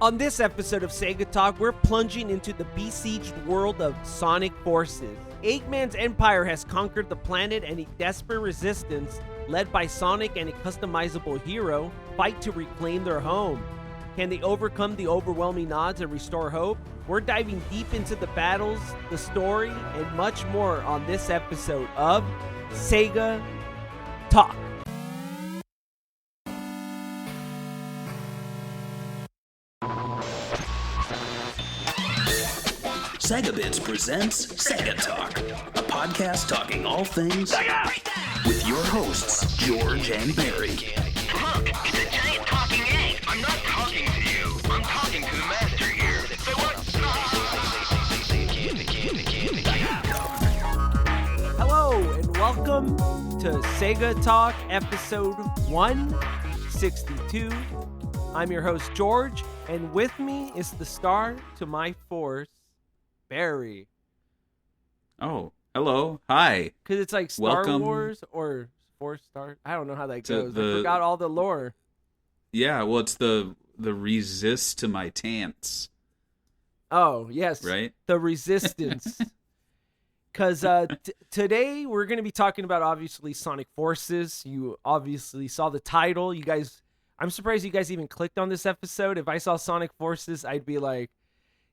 On this episode of Sega Talk, we're plunging into the besieged world of Sonic Forces. Eggman's empire has conquered the planet, and a desperate resistance, led by Sonic and a customizable hero, fight to reclaim their home. Can they overcome the overwhelming odds and restore hope? We're diving deep into the battles, the story, and much more on this episode of Sega Talk. Sega Bits presents Sega Talk, a podcast talking all things Sega! With your hosts, George and Barry. Look, it's a giant talking egg. I'm not talking to you. I'm talking to the master here. Say what? Hello, and welcome to Sega Talk, episode 162. I'm your host, George, and with me is the star to my force, Barry. Oh, hello. Hi. Because it's like Star Welcome. Wars or Force Star. I don't know how that goes. I the- forgot all the lore. Yeah, well, it's the resist to my tants, Oh, yes. right? The Resistance. Because today we're going to be talking about, obviously, Sonic Forces. You obviously saw the title. You guys, I'm surprised you guys even clicked on this episode. If I saw Sonic Forces, I'd be like,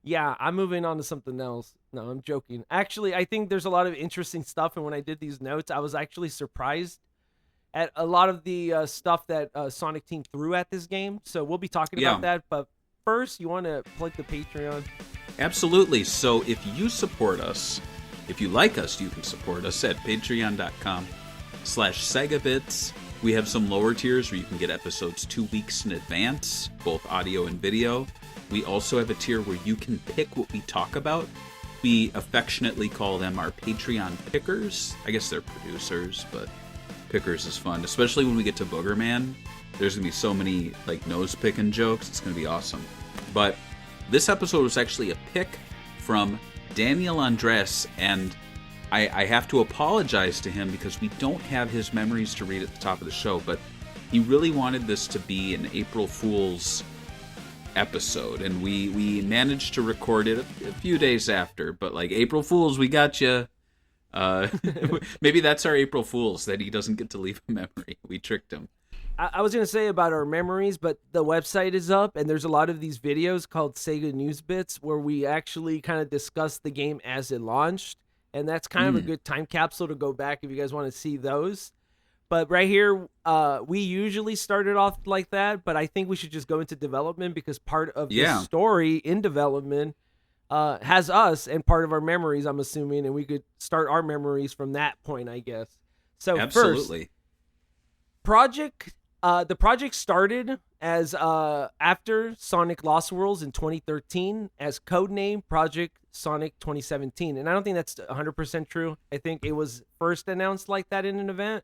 yeah, I'm moving on to something else. No, I'm joking. Actually, I think there's a lot of interesting stuff, and when I did these notes, I was actually surprised at a lot of the stuff that Sonic Team threw at this game. So we'll be talking about that. But first, you want to plug the Patreon? Absolutely. So if you support us, if you like us, you can support us at patreon.com/SegaBits. We have some lower tiers where you can get episodes 2 weeks in advance, both audio and video. We also have a tier where you can pick what we talk about. We affectionately call them our Patreon pickers. I guess they're producers, but pickers is fun, especially when we get to Booger Man. There's going to be so many like nose-picking jokes. It's going to be awesome. But this episode was actually a pick from Daniel Andres, and I have to apologize to him because we don't have his memories to read at the top of the show, but he really wanted this to be an April Fool's episode, and we managed to record it a few days after, but like, April Fools, we got you. Maybe that's our April Fools, that he doesn't get to leave a memory. We tricked him. I was going to say about our memories, but the website is up, and there's a lot of these videos called Sega News Bits where we actually kind of discuss the game as it launched, and that's kind of a good time capsule to go back if you guys want to see those. But right here, we usually started off like that, but I think we should just go into development because part of the story in development has us and part of our memories, I'm assuming, and we could start our memories from that point, I guess. So Absolutely. First, the project started as after Sonic Lost Worlds in 2013 as codename Project Sonic 2017, and I don't think that's 100% true. I think it was first announced like that in an event.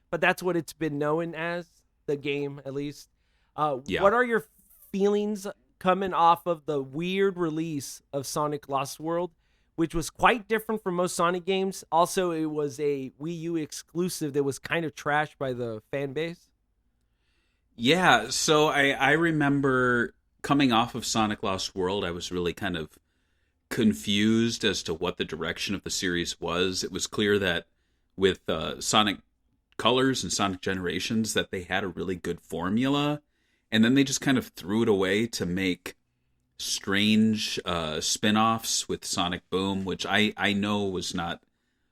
But that's what it's been known as, the game, at least. What are your feelings coming off of the weird release of Sonic Lost World, which was quite different from most Sonic games? Also, it was a Wii U exclusive that was kind of trashed by the fan base. Yeah, so I remember coming off of Sonic Lost World, I was really kind of confused as to what the direction of the series was. It was clear that with Sonic Colors and Sonic Generations that they had a really good formula, and then they just kind of threw it away to make strange spin-offs with Sonic Boom, which I know was not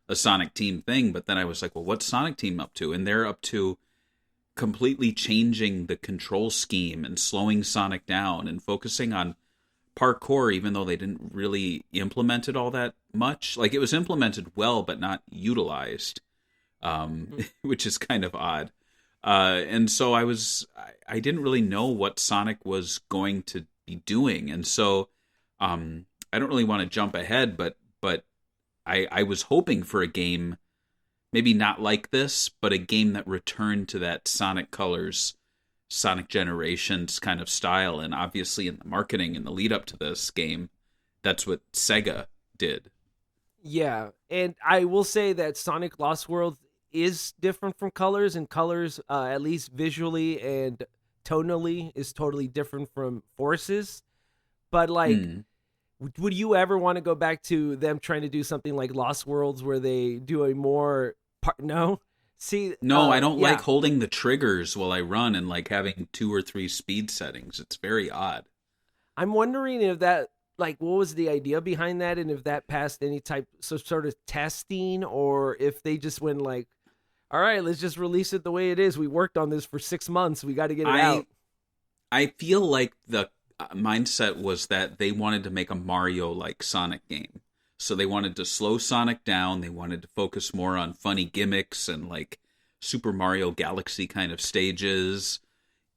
a Sonic Team thing, but then I was like, well, what's Sonic Team up to? And they're up to completely changing the control scheme and slowing Sonic down and focusing on parkour, even though they didn't really implement it all that much. Like, it was implemented well, but not utilized. Which is kind of odd. And so I didn't really know what Sonic was going to be doing. And so I don't really want to jump ahead, but I was hoping for a game, maybe not like this, but a game that returned to that Sonic Colors, Sonic Generations kind of style. And obviously in the marketing and the lead up to this game, that's what Sega did. Yeah, and I will say that Sonic Lost World is different from Colors, and Colors, at least visually and tonally, is totally different from Forces. But like, Mm. would you ever want to go back to them trying to do something like Lost Worlds where they do a more no? See, No, I don't like yeah. holding the triggers while I run and like having 2 or 3 speed settings. It's very odd. I'm wondering if that, like, what was the idea behind that, and if that passed any type so sort of testing, or if they just went like, all right, let's just release it the way it is. We worked on this for 6 months. We got to get it out. I feel like the mindset was that they wanted to make a Mario like Sonic game. So they wanted to slow Sonic down. They wanted to focus more on funny gimmicks and like Super Mario Galaxy kind of stages.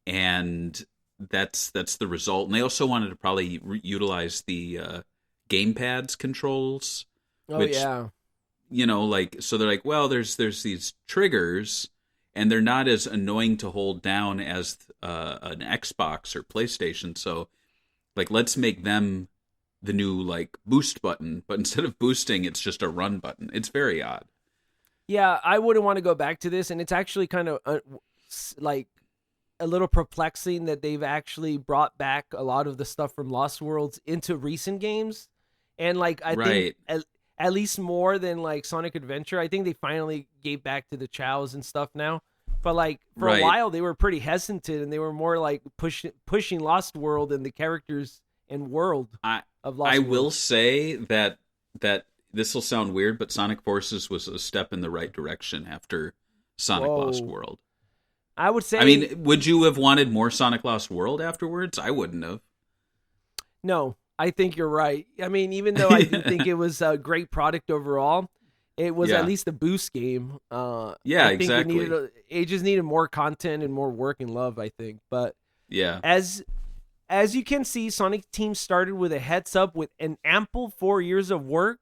And that's the result. And they also wanted to probably utilize the gamepad's controls, Oh which, yeah. like, so they're like, well, there's these triggers, and they're not as annoying to hold down as an Xbox or PlayStation. So, like, let's make them the new like boost button, but instead of boosting, it's just a run button. It's very odd. Yeah, I wouldn't want to go back to this, and it's actually kind of like a little perplexing that they've actually brought back a lot of the stuff from Lost Worlds into recent games, and like I think at least more than like Sonic Adventure, I think they finally gave back to the chows and stuff now. But like for a while, they were pretty hesitant, and they were more like pushing Lost World and the characters and world of Lost I World. will say that this will sound weird, but Sonic Forces was a step in the right direction after Sonic Lost World. I would say. I mean, would you have wanted more Sonic Lost World afterwards? I wouldn't have. No, I think you're right. I mean, even though I do think it was a great product overall, it was at least a boost game. Yeah, I think exactly. It just needed more content and more work and love, I think. But yeah, as you can see, Sonic Team started with a heads up with an ample 4 years of work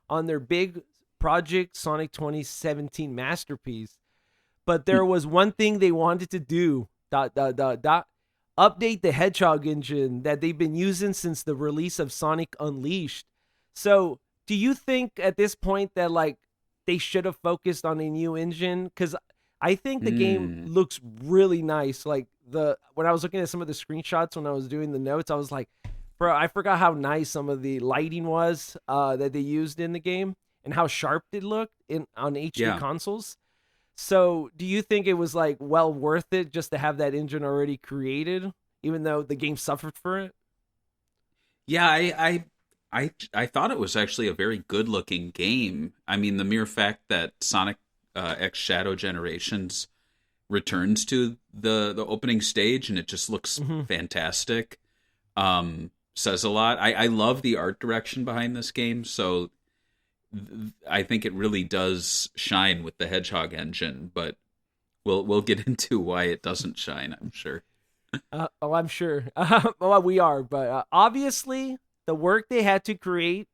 on their big project, Sonic 2017 masterpiece. But there was one thing they wanted to do, ... update the Hedgehog Engine that they've been using since the release of Sonic Unleashed. So, do you think at this point that like they should have focused on a new engine? Because I think the game looks really nice. Like when I was looking at some of the screenshots when I was doing the notes, I was like, bro, I forgot how nice some of the lighting was that they used in the game and how sharp it looked on HD consoles. So, do you think it was like well worth it just to have that engine already created, even though the game suffered for it? Yeah, I thought it was actually a very good looking game. I mean, the mere fact that Sonic X Shadow Generations returns to the opening stage and it just looks fantastic says a lot. I love the art direction behind this game, so I think it really does shine with the Hedgehog Engine, but we'll get into why it doesn't shine, I'm sure. I'm sure. Well, we are, but obviously the work they had to create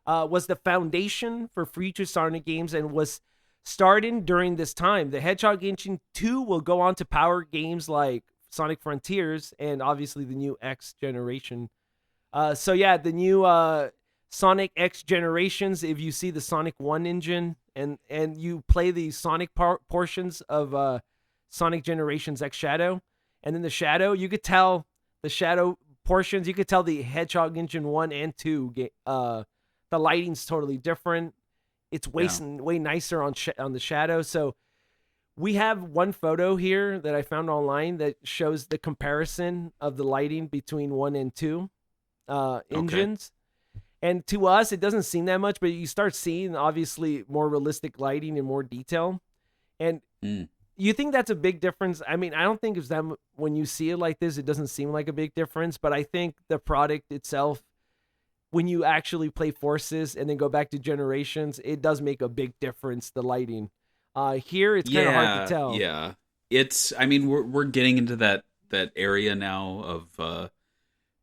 was the foundation for future Sonic games and was starting during this time. The Hedgehog Engine 2 will go on to power games like Sonic Frontiers and obviously the new X generation. The new Sonic X Generations, if you see the Sonic 1 engine and you play the Sonic portions of Sonic Generations X Shadow, and then the Shadow, you could tell the Shadow portions, you could tell the Hedgehog Engine 1 and 2, the lighting's totally different. It's way nicer on the Shadow. So we have one photo here that I found online that shows the comparison of the lighting between 1 and 2 engines. And to us, it doesn't seem that much, but you start seeing, obviously, more realistic lighting and more detail. And you think that's a big difference? I mean, I don't think it's that when you see it like this, it doesn't seem like a big difference. But I think the product itself, when you actually play Forces and then go back to Generations, it does make a big difference, the lighting. Here, it's kind of hard to tell. Yeah. I mean, we're getting into that area now of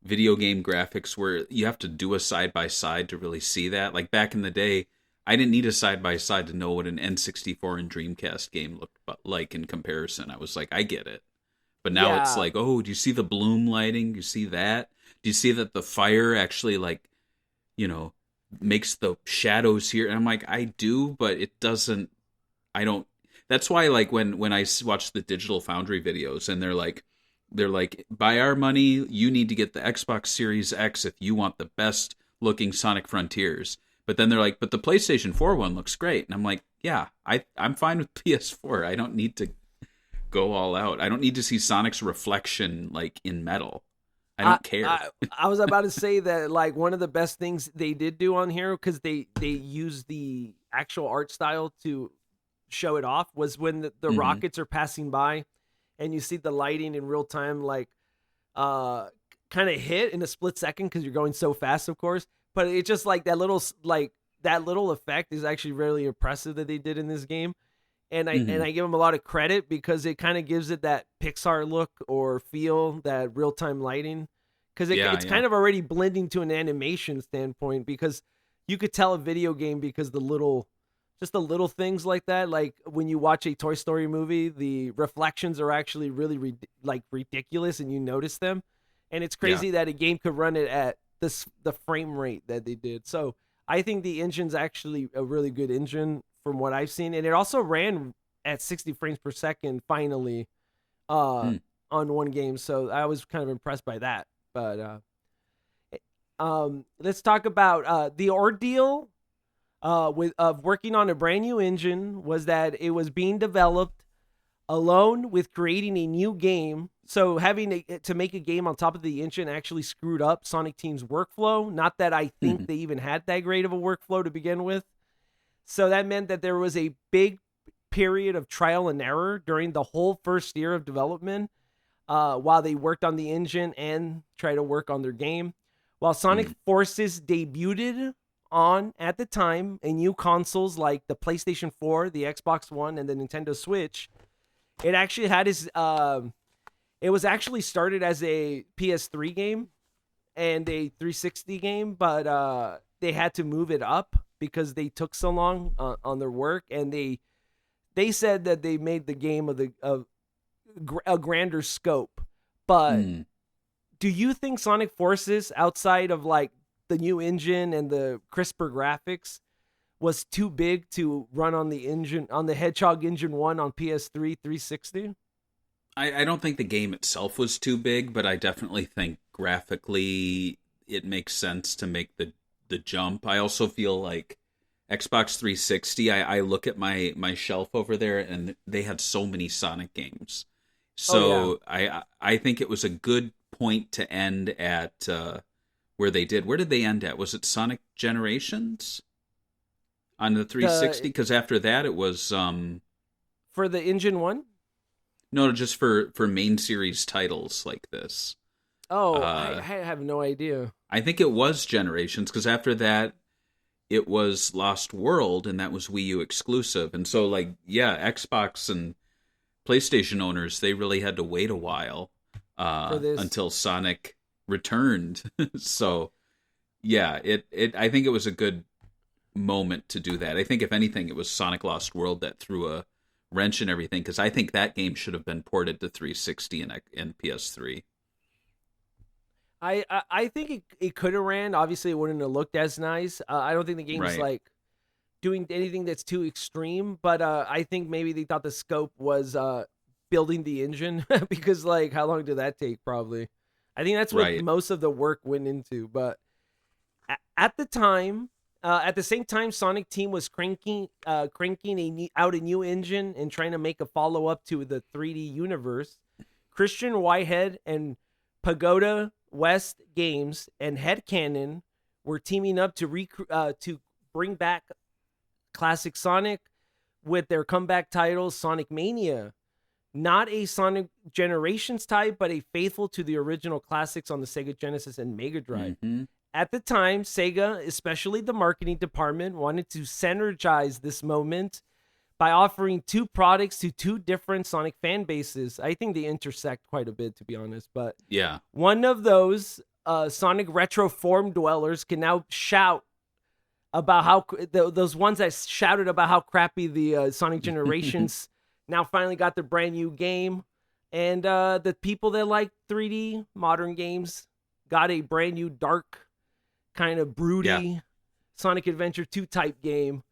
video game graphics where you have to do a side-by-side to really see that. Like back in the day, I didn't need a side-by-side to know what an N64 and Dreamcast game looked like in comparison. I was like, I get it. But now it's like, oh, do you see the bloom lighting? Do you see that? Do you see that the fire actually makes the shadows here? And I'm like, I do, but it doesn't, I don't. That's why like when I watch the Digital Foundry videos and they're like, they're like, by our money, you need to get the Xbox Series X if you want the best looking Sonic Frontiers. But then they're like, but the PlayStation 4 one looks great. And I'm like, yeah, I'm fine with PS4. I don't need to go all out. I don't need to see Sonic's reflection like in metal. I don't care. I was about to say that like one of the best things they did do on here, because they used the actual art style to show it off, was when the rockets are passing by and you see the lighting in real time, like kind of hit in a split second because you're going so fast, of course. But it's just like that little effect is actually really impressive that they did in this game. And I give them a lot of credit because it kind of gives it that Pixar look or feel, that real time lighting, because it's kind of already blending to an animation standpoint, because you could tell a video game because the little things like that, like when you watch a Toy Story movie, the reflections are actually really ridiculous and you notice them, and it's crazy that a game could run it at the frame rate that they did. So I think the engine's actually a really good engine from what I've seen, and it also ran at 60 frames per second finally on one game. So I was kind of impressed by that. But let's talk about the ordeal of working on a brand new engine. Was that it was being developed alone with creating a new game. So having to make a game on top of the engine actually screwed up Sonic Team's workflow. Not that I think they even had that great of a workflow to begin with. So that meant that there was a big period of trial and error during the whole first year of development while they worked on the engine and tried to work on their game. While Sonic Forces debuted on, at the time, in new consoles like the PlayStation 4, the Xbox One, and the Nintendo Switch, it actually had it was actually started as a PS3 game and a 360 game, but they had to move it up because they took so long on their work, and they said that they made the game of a grander scope. But do you think Sonic Forces, outside of like the new engine and the crisper graphics, was too big to run on the Hedgehog Engine 1 on PS3 360? I don't think the game itself was too big, but I definitely think graphically it makes sense to make the jump. I also feel like Xbox 360, I look at my shelf over there, and they had so many Sonic games. So I think it was a good point to end at where they did. Where did they end at? Was it Sonic Generations on the 360? Because after that it was for the Engine 1? No, just for main series titles like this. Oh, I have no idea. I think it was Generations, because after that, it was Lost World, and that was Wii U exclusive. And so, like, yeah, Xbox and PlayStation owners, they really had to wait a while until Sonic returned. So, yeah, I think it was a good moment to do that. I think, if anything, it was Sonic Lost World that threw a wrench in everything, because I think that game should have been ported to 360 and PS3. I think it could have ran. Obviously, it wouldn't have looked as nice. I don't think the game's like doing anything that's too extreme, but I think maybe they thought the scope was building the engine because, like, how long did that take? Probably. I think that's what most of the work went into. But at the time, at the same time, Sonic Team was cranking out a new engine and trying to make a follow up to the 3D universe. Christian Whitehead and Pagoda West Games and Headcanon were teaming up to bring back classic Sonic with their comeback title Sonic Mania. Not a Sonic Generations type, but a faithful to the original classics on the Sega Genesis and Mega Drive. At the time, Sega, especially the marketing department, wanted to synergize this moment by offering two products to two different Sonic fan bases. I think they intersect quite a bit, to be honest. But yeah, one of those Sonic retro form dwellers can now shout about how those ones that shouted about how crappy the Sonic Generations now finally got their brand new game, and the people that like 3D modern games got a brand new dark, kind of broody Sonic Adventure 2 type game.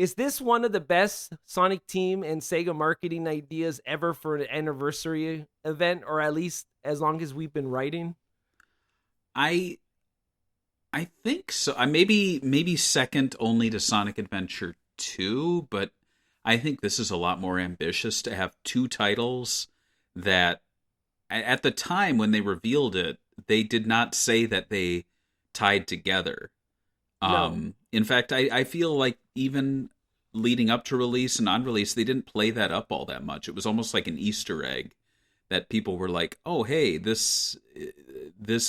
Is this one of the best Sonic Team and Sega marketing ideas ever for an anniversary event, or at least as long as we've been writing? I think so. Maybe second only to Sonic Adventure 2, but I think this is a lot more ambitious to have two titles that at the time when they revealed it, they did not say that they tied together. No. In fact, I feel like even leading up to release and on release, they didn't play that up all that much. It was almost like an Easter egg that people were like, "Oh, hey, this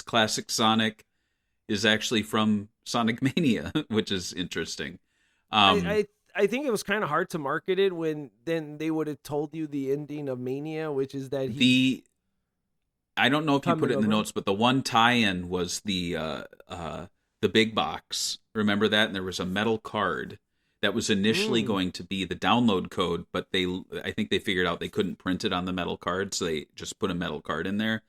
classic Sonic is actually from Sonic Mania," which is interesting. I think it was kind of hard to market it when then they would have told you the ending of Mania, which is that I don't know if you put it in the over. notes, but the one tie-in was the big box. Remember that? And there was a metal card that was initially going to be the download code, but I think they figured out they couldn't print it on the metal card, so they just put a metal card in there.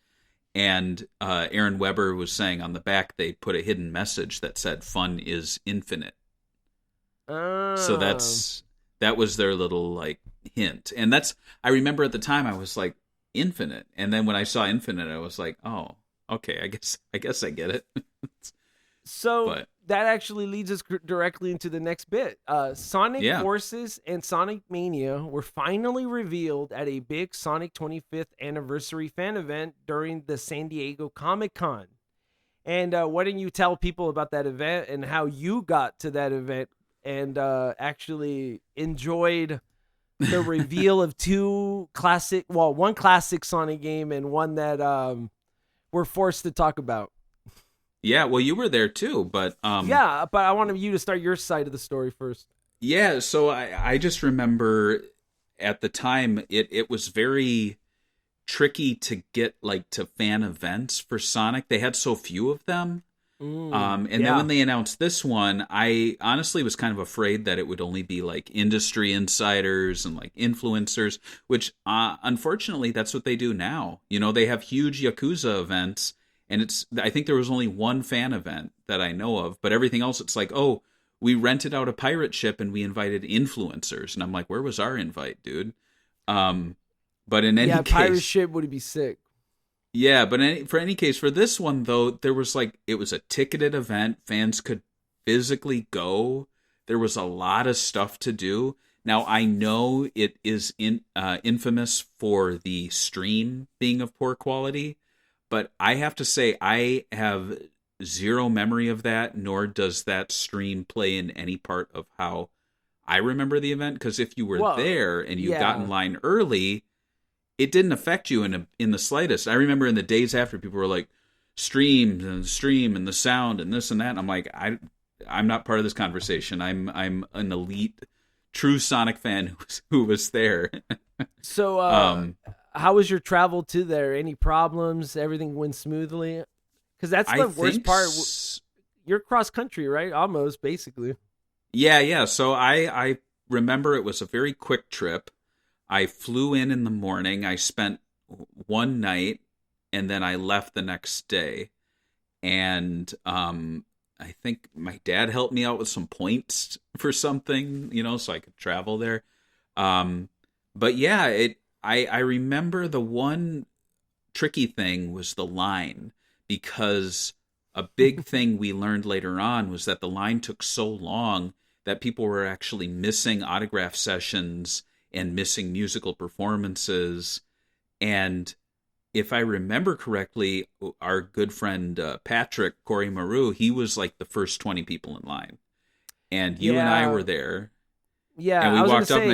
And Aaron Weber was saying on the back they put a hidden message that said "Fun is infinite." So that was their little like hint, and I remember at the time I was like, "Infinite," and then when I saw "Infinite," I was like, "Oh, okay, I guess I get it." So that actually leads us directly into the next bit. Sonic Forces and Sonic Mania were finally revealed at a big Sonic 25th anniversary fan event during the San Diego Comic-Con. And why don't you tell people about that event and how you got to that event and actually enjoyed the reveal of one classic Sonic game and one that we're forced to talk about. Yeah, well, you were there too, but yeah, but I wanted you to start your side of the story first. Yeah, so I just remember at the time it was very tricky to get like to fan events for Sonic. They had so few of them. Then when they announced this one, I honestly was kind of afraid that it would only be like industry insiders and like influencers, which unfortunately that's what they do now. You know, they have huge Yakuza events. And I think there was only one fan event that I know of, but everything else, it's like, oh, we rented out a pirate ship and we invited influencers. And I'm like, where was our invite, dude? But in any case, pirate ship would be sick. Yeah, but for any case, for this one though, there was it was a ticketed event. Fans could physically go. There was a lot of stuff to do. Now I know it is infamous for the stream being of poor quality. But I have to say, I have zero memory of that, nor does that stream play in any part of how I remember the event. Because if you were there and you got in line early, it didn't affect you in the slightest. I remember in the days after, people were like, stream and the sound and this and that. And I'm like, I'm not part of this conversation. I'm an elite, true Sonic fan who was there. So, how was your travel to there? Any problems? Everything went smoothly? Because that's the worst part. You're cross country, right? Almost, basically. Yeah. So I remember it was a very quick trip. I flew in the morning. I spent one night, and then I left the next day. And I think my dad helped me out with some points for something, so I could travel there. But yeah, I remember the one tricky thing was the line, because a big thing we learned later on was that the line took so long that people were actually missing autograph sessions and missing musical performances. And if I remember correctly, our good friend Patrick Corey Maru, he was like the first 20 people in line. And you and I were there. Yeah, and we walked up and I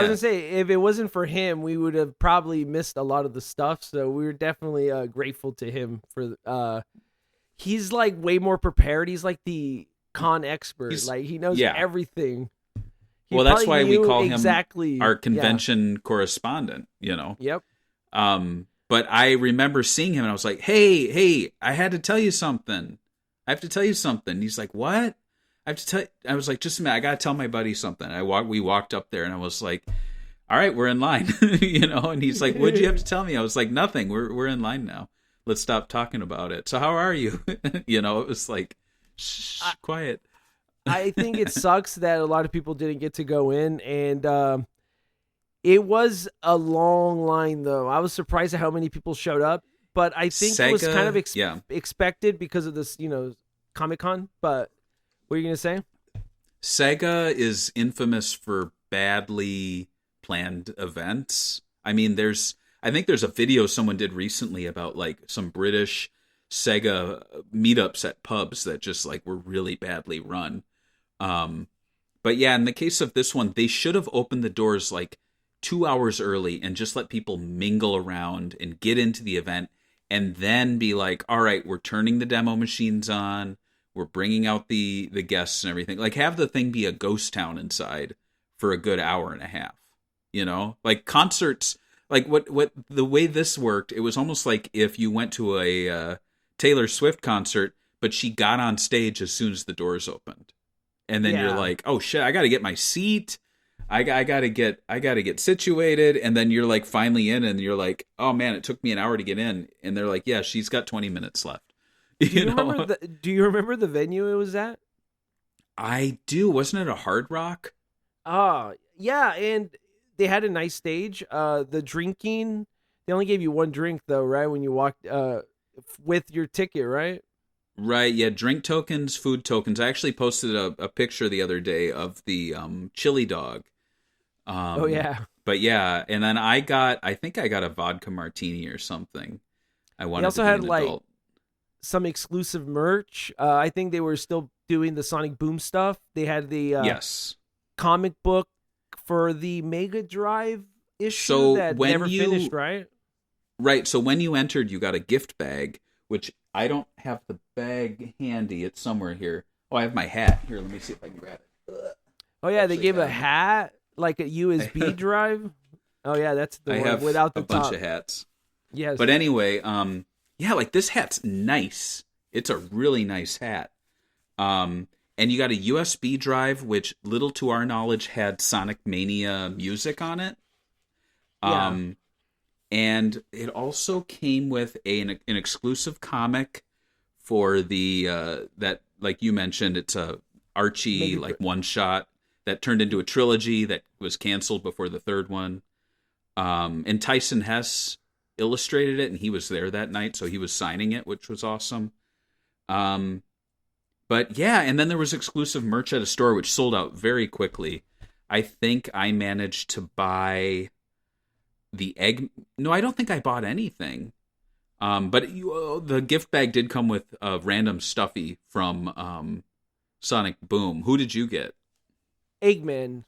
was gonna say, if it wasn't for him, we would have probably missed a lot of the stuff. So we were definitely grateful to him for. He's like way more prepared. He's like the con expert. He knows everything. That's why we call him our convention correspondent. Yep. But I remember seeing him, and I was like, "Hey, I had to tell you something. I have to tell you something." He's like, "What?" I was like, just a minute, I gotta tell my buddy something. We walked up there and I was like, all right, we're in line, and he's like, what'd you have to tell me? I was like, nothing, we're in line now. Let's stop talking about it. So how are you? It was like, shh, quiet. I think it sucks that a lot of people didn't get to go in, and it was a long line though. I was surprised at how many people showed up, but I think it was kind of expected because of this, Comic-Con. But what are you gonna say? Sega is infamous for badly planned events. I mean, I think there's a video someone did recently about like some British Sega meetups at pubs that just like were really badly run. But yeah, in the case of this one, they should have opened the doors like 2 hours early and just let people mingle around and get into the event, and then be like, all right, we're turning the demo machines on. We're bringing out the guests and everything. Like, have the thing be a ghost town inside for a good hour and a half. Like concerts. Like what the way this worked, it was almost like if you went to a Taylor Swift concert, but she got on stage as soon as the doors opened, and then you're like, oh shit, I got to get my seat. I got to get situated, and then you're like finally in, and you're like, oh man, it took me an hour to get in, and they're like, yeah, she's got 20 minutes left. Do you remember the venue it was at? I do. Wasn't it a Hard Rock? Oh, yeah, and they had a nice stage. The drinking, they only gave you one drink though, right? When you walked with your ticket, right? Right, yeah, drink tokens, food tokens. I actually posted a picture the other day of the chili dog. Oh yeah. But yeah, and then I think I got a vodka martini or something. I wanted They also to be had an like adult. some exclusive merch. I think they were still doing the Sonic Boom stuff. They had the yes comic book for the Mega Drive issue So that when never you- finished, right? Right, so when you entered, you got a gift bag, which I don't have the bag handy. It's somewhere here. Oh, I have my hat. Here, let me see if I can grab it. Oh yeah, they Actually gave a have it. hat, like a USB drive. Oh yeah, that's the I one have without the a bunch top. of hats. Yes. But anyway, yeah, like this hat's nice. It's a really nice hat. And you got a USB drive, which little to our knowledge had Sonic Mania music on it. Yeah. And it also came with an exclusive comic for the that, like you mentioned, it's a Archie like one shot that turned into a trilogy that was canceled before the third one. And Tyson Hess illustrated it, and he was there that night, so he was signing it, which was awesome. But yeah, and then there was exclusive merch at a store which sold out very quickly. I think I managed to buy the egg. No, I don't think I bought anything. But the gift bag did come with a random stuffy from Sonic Boom. Who did you get? Eggman.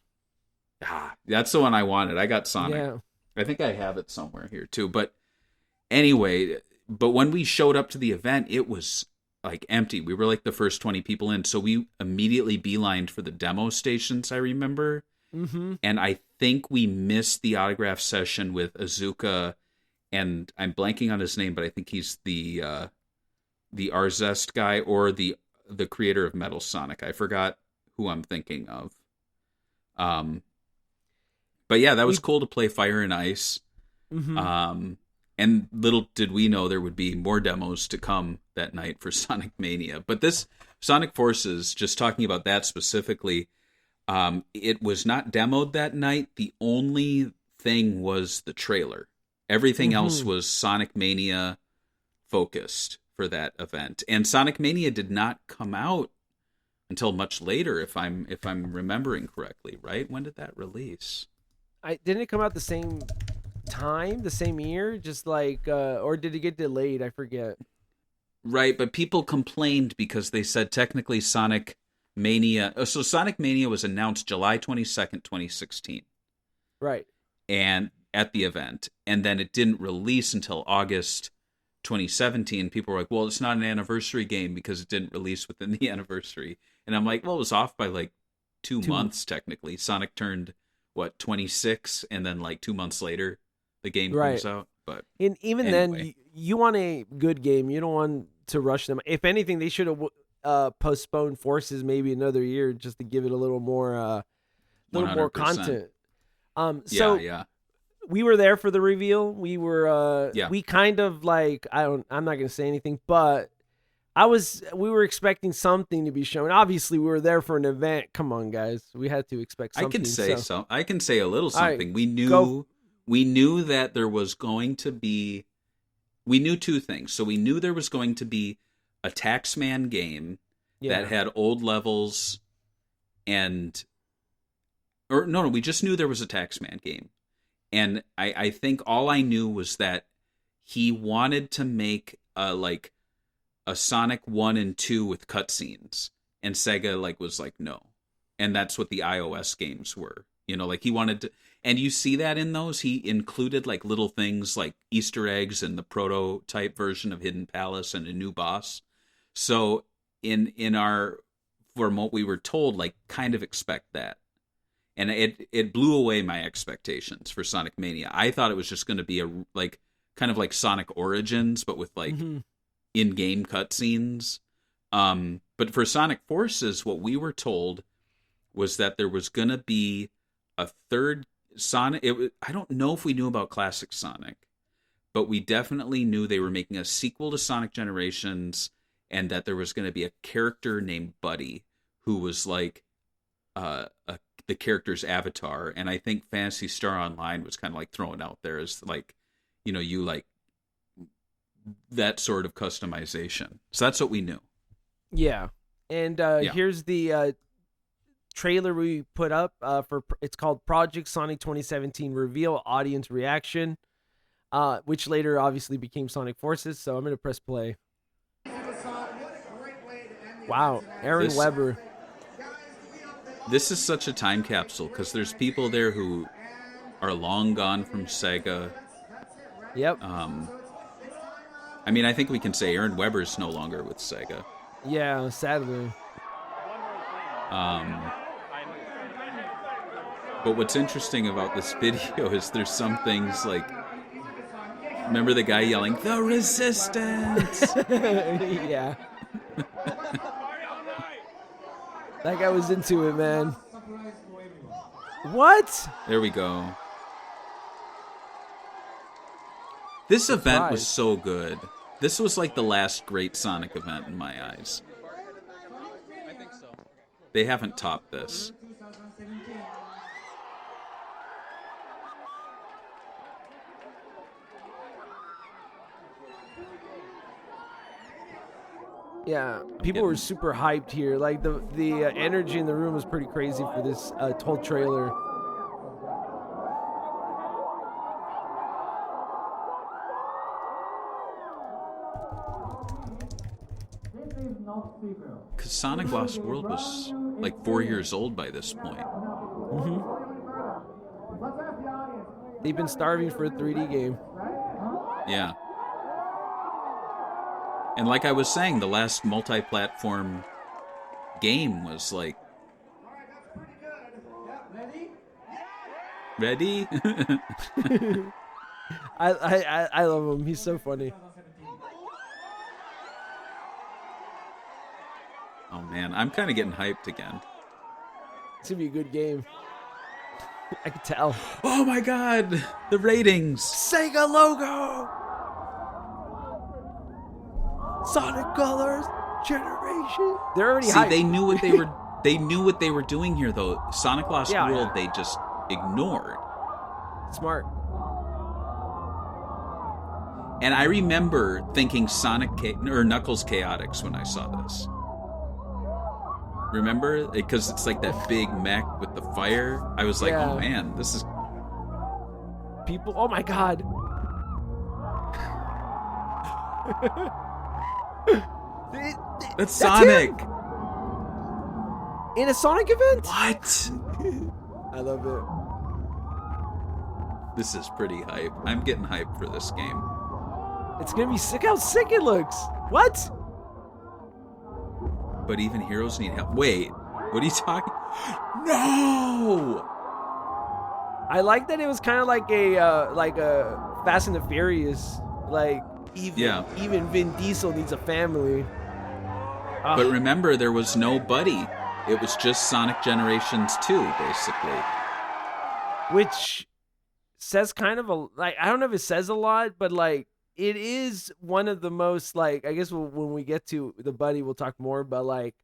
That's the one I wanted. I got Sonic. Yeah. I think I have it somewhere here too. But anyway, when we showed up to the event, it was like empty. We were like the first 20 people in. So we immediately beelined for the demo stations, I remember. Mm-hmm. And I think we missed the autograph session with Azuka, and I'm blanking on his name, but I think he's the Arzest guy, or the creator of Metal Sonic. I forgot who I'm thinking of. But yeah, that was cool to play Fire and Ice. Mm-hmm. And little did we know there would be more demos to come that night for Sonic Mania. But this Sonic Forces, just talking about that specifically, it was not demoed that night. The only thing was the trailer. Everything else was Sonic Mania focused for that event. And Sonic Mania did not come out until much later, if I'm remembering correctly, right? When did that release? Didn't it come out the same time, the same year? Just like, or did it get delayed? I forget. Right, but people complained because they said technically Sonic Mania. So Sonic Mania was announced July 22nd, 2016. Right. And at the event, and then it didn't release until August 2017. People were like, well, it's not an anniversary game because it didn't release within the anniversary. And I'm like, well, it was off by like two months technically. Sonic turned 26, and then like 2 months later the game comes out. But and even anyway. then, you want a good game. You don't want to rush them. If anything, they should have postponed Forces maybe another year just to give it a little more, more 100%. content. Yeah. We were there for the reveal. We were, Yeah. we kind of like, I'm not going to say anything, but We were expecting something to be shown. Obviously, we were there for an event. Come on, guys. We had to expect something. I can say a little something. Right, we knew that there was going to be. We knew two things. So we knew there was going to be a Taxman game that had old levels, we just knew there was a Taxman game, and I think all I knew was that he wanted to make a Sonic 1 and 2 with cutscenes, and Sega was like no, and that's what the iOS games were. He wanted to, and you see that in those. He included little things like Easter eggs and the prototype version of Hidden Palace and a new boss. So from what we were told, kind of expect that. And it blew away my expectations for Sonic Mania. I thought it was just going to be kind of like Sonic Origins, but with in-game cutscenes. But for Sonic Forces, what we were told was that there was going to be a third Sonic. I don't know if we knew about Classic Sonic, but we definitely knew they were making a sequel to Sonic Generations, and that there was going to be a character named Buddy who was the character's avatar. And I think Phantasy Star Online was kind of thrown out there as that sort of customization. So that's what we knew. Yeah. And here's the trailer we put up it's called Project Sonic 2017 Reveal Audience Reaction, which later obviously became Sonic Forces. So I'm going to press play. Wow, Aaron Weber. This is such a time capsule because there's people there who are long gone from Sega. Yep. I think we can say Aaron Weber's no longer with Sega. Yeah, sadly. But what's interesting about this video is there's some things remember the guy yelling, "The Resistance!" Yeah. That guy was into it, man. What? There we go. This event was so good. This was the last great Sonic event in my eyes. I think so. They haven't topped this. Yeah, people were super hyped here. The energy in the room was pretty crazy for this whole trailer. Because Sonic Lost World was 4 years old by this point. Mm-hmm. They've been starving for a 3D game. Yeah. And like I was saying, the last multi-platform game was Ready? I love him. He's so funny. Oh man, I'm kind of getting hyped again. It's gonna be a good game. I can tell. Oh my god, the ratings! Sega logo. Sonic Colors Generation. They're already hyped. They knew what they were doing here though. Sonic Lost World they just ignored. Smart. And I remember thinking Knuckles Chaotix when I saw this. Remember? Because it's that big mech with the fire. I was like, oh man, this is... People, oh my god. That's Sonic. Him. In a Sonic event? What? I love it. This is pretty hype. I'm getting hyped for this game. It's gonna be sick. How sick it looks. What? But even heroes need help. Wait, what are you talking? No! I like that it was kind of like a Fast and the Furious. Even Vin Diesel needs a family. But remember, there was no Buddy. It was just Sonic Generations 2, basically. Which says kind of I don't know if it says a lot, but it is one of the most, like, I guess when we get to the buddy, we'll talk more, but like,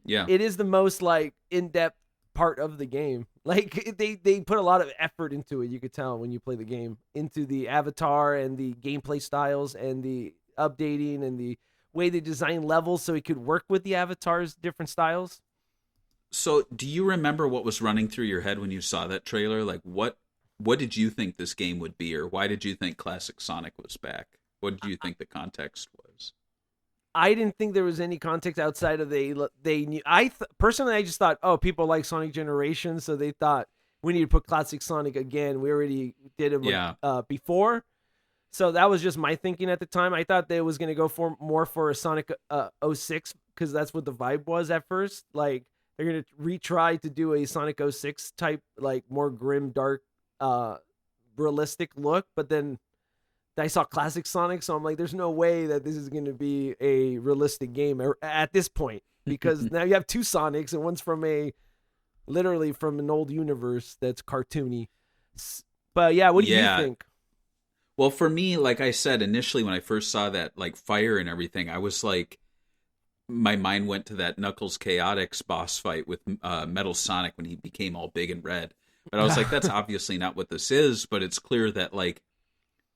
Yeah. it is the most like in-depth part of the game. Like they put a lot of effort into it. You could tell when you play the game, into the avatar and the gameplay styles and the updating and the way they design levels so it could work with the avatar's different styles. So, do you remember what was running through your head when you saw that trailer? Like, what did you think this game would be, or why did you think Classic Sonic was back? What did you think the context was? I didn't think there was any context outside of they knew. Personally, I just thought, oh, people like Sonic Generations, so they thought we need to put Classic Sonic again. We already did it before, so that was just my thinking at the time. I thought they was gonna go for more for a Sonic 06 because that's what the vibe was at first. Like they're gonna retry to do a Sonic 06 type, like more grim, dark, realistic look, but then I saw Classic Sonic, so I'm like, there's no way that this is going to be a realistic game at this point, because now you have two Sonics, and one's literally from an old universe that's cartoony. But yeah, what do you think? Well, for me, like I said, initially when I first saw that, like, fire and everything, I was like, my mind went to that Knuckles Chaotix boss fight with Metal Sonic when he became all big and red. But I was like, that's obviously not what this is, but it's clear that, like,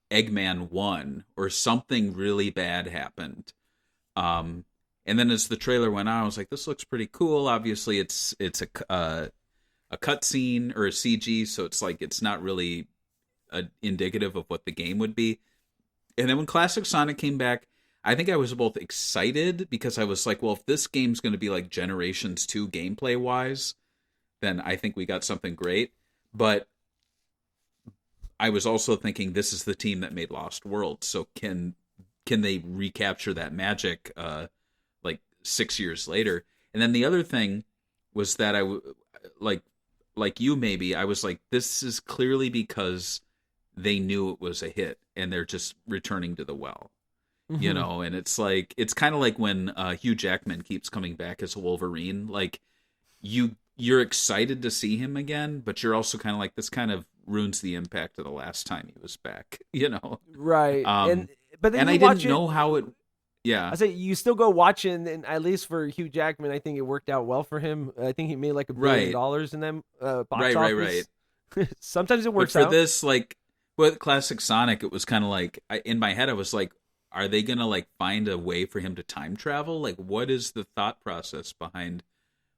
Eggman won or something really bad happened. And then as the trailer went on, I was like, this looks pretty cool. Obviously it's a cutscene or a CG, so it's like it's not really indicative of what the game would be. And then when Classic Sonic came back, I think I was both excited because I was like, well, if this game's going to be like Generations 2 gameplay wise, then I think we got something great. But I was also thinking this is the team that made Lost World, so can they recapture that magic like 6 years later? And then the other thing was that like you maybe, I was like, this is clearly because they knew it was a hit and they're just returning to the well. Mm-hmm. You know, and it's like, it's kind of like when Hugh Jackman keeps coming back as a Wolverine. Like you're excited to see him again, but you're also kind of like, this kind of ruins the impact of the last time he was back, you know? Right. But then I didn't know how it. Yeah. I say you still go watch it, and at least for Hugh Jackman, I think it worked out well for him. I think he made like $1 billion in them box office. Right. Sometimes it works out. But for this, like with Classic Sonic, it was kind of like in my head, I was like, are they gonna like find a way for him to time travel? Like, what is the thought process behind,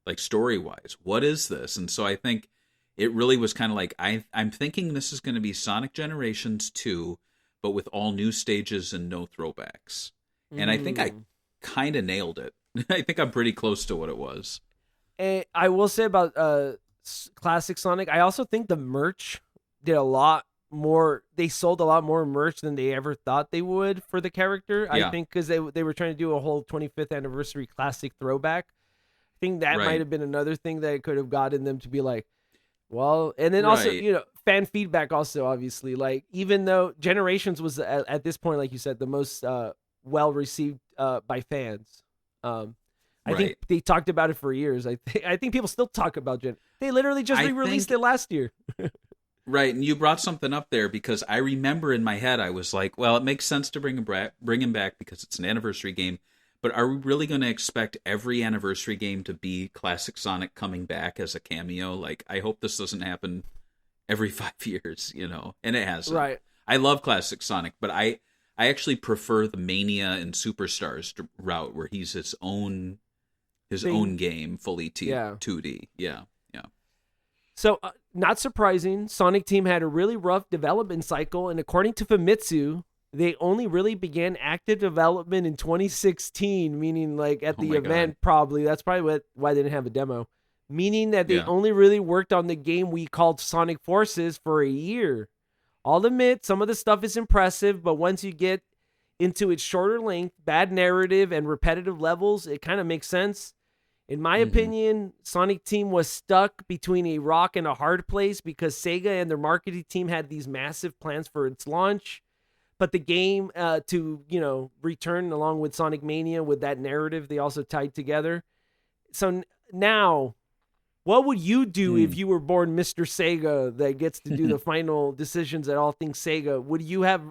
like, story wise? What is this? And so I think it really was kind of like, I'm thinking this is going to be Sonic Generations 2, but with all new stages and no throwbacks. And I think I kind of nailed it. I think I'm pretty close to what it was. And I will say about Classic Sonic, I also think the merch did a lot more. They sold a lot more merch than they ever thought they would for the character. Yeah. I think because they were trying to do a whole 25th anniversary classic throwback. I think that might have been another thing that could have gotten them to be like, well, and then also, you know, fan feedback also, obviously, like, even though Generations was at this point, like you said, the most well received by fans. I think they talked about it for years. I think people still talk about They literally just re-released it last year. Right, and you brought something up there because I remember in my head I was like, well, it makes sense to bring him back because it's an anniversary game. But are we really going to expect every anniversary game to be Classic Sonic coming back as a cameo? Like, I hope this doesn't happen every 5 years, you know? And it hasn't. Right. I love Classic Sonic, but I actually prefer the Mania and Superstars route where he's his own game, fully 2D. Yeah. So, not surprising, Sonic Team had a really rough development cycle, and according to Famitsu, they only really began active development in 2016, meaning like at the event, probably. That's probably why they didn't have a demo. Meaning that they only really worked on the game we called Sonic Forces for a year. I'll admit, some of the stuff is impressive, but once you get into its shorter length, bad narrative, and repetitive levels, it kind of makes sense. In my opinion, Sonic Team was stuck between a rock and a hard place because Sega and their marketing team had these massive plans for its launch. But the game to, you know, return along with Sonic Mania with that narrative, they also tied together. So now, what would you do if you were born Mr. Sega that gets to do the final decisions at all things Sega? Would you have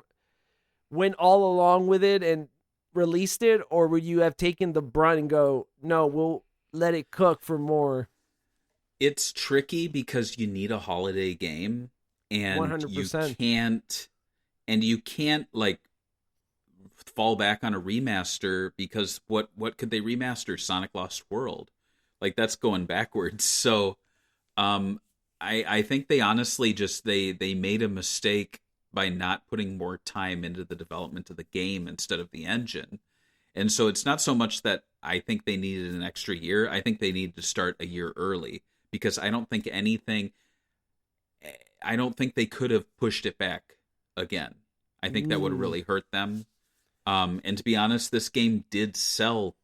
went all along with it and released it, or would you have taken the brunt and go, no, we'll let it cook for more? It's tricky because you need a holiday game, and 100%. you can't like fall back on a remaster, because what could they remaster? Sonic Lost World, like that's going backwards. So I think they honestly just they made a mistake by not putting more time into the development of the game instead of the engine. And so it's not so much that I think they needed an extra year. I think they needed to start a year early, because I don't think they could have pushed it back again. I think that would have really hurt them. And to be honest, this game did sell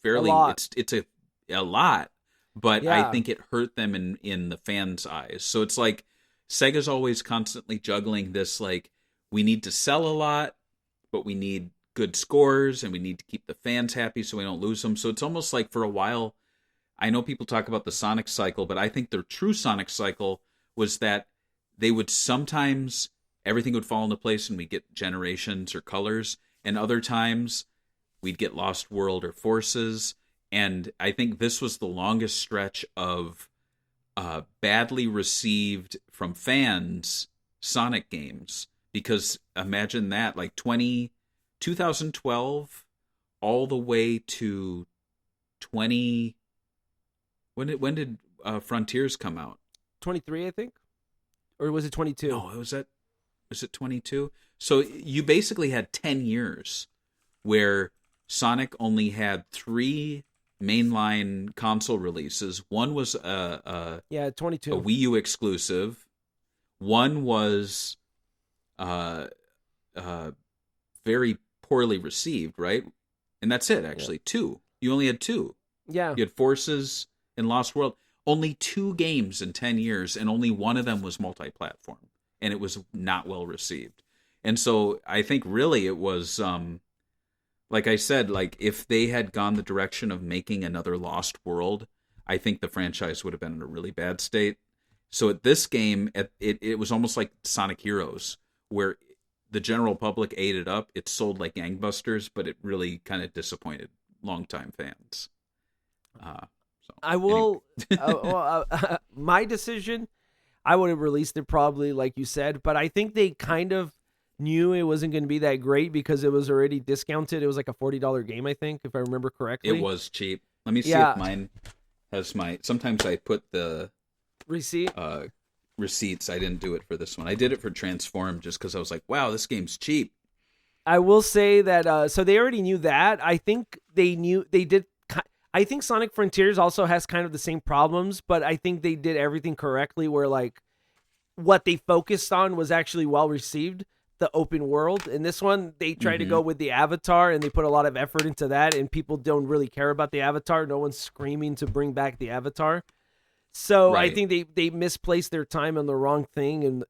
fairly. A lot. It's a lot, but Yeah. I think it hurt them in the fans' eyes. So it's like Sega's always constantly juggling this, like, we need to sell a lot, but we need good scores, and we need to keep the fans happy so we don't lose them. So it's almost like, for a while, I know people talk about the Sonic cycle, but I think their true Sonic cycle was that they would sometimes, everything would fall into place and we get Generations or Colors, and other times we'd get Lost World or Forces. And I think this was the longest stretch of badly received from fans Sonic games, because imagine that, like 2012 all the way to 20, when did Frontiers come out? 23, I think, or was it 22? No, was it 22? So you basically had 10 years where Sonic only had 3 mainline console releases. One was a 22. Wii U exclusive. One was very poorly received, right? And that's it, actually. 2. You only had 2. Yeah. You had Forces and Lost World. Only 2 games in 10 years, and only one of them was multi-platform, and it was not well received. And so I think really it was, like I said, like if they had gone the direction of making another Lost World, I think the franchise would have been in a really bad state. So at this game, it was almost like Sonic Heroes, where the general public ate it up. It sold like gangbusters, but it really kind of disappointed longtime fans. I will. My decision, I would have released it probably, like you said, but I think they kind of knew it wasn't going to be that great because it was already discounted. It was like a $40 game, I think, if I remember correctly. It was cheap. Let me see if mine has my. Sometimes I put the receipt. Receipts. I didn't do it for this one. I did it for Transform just because I was like, wow, this game's cheap. I will say that. So they already knew that. I think they knew they did. I think Sonic Frontiers also has kind of the same problems, but I think they did everything correctly where like what they focused on was actually well received, the open world. In this one, they tried to go with the Avatar and they put a lot of effort into that, and people don't really care about the Avatar. No one's screaming to bring back the Avatar. So Right. I think they misplaced their time on the wrong thing. And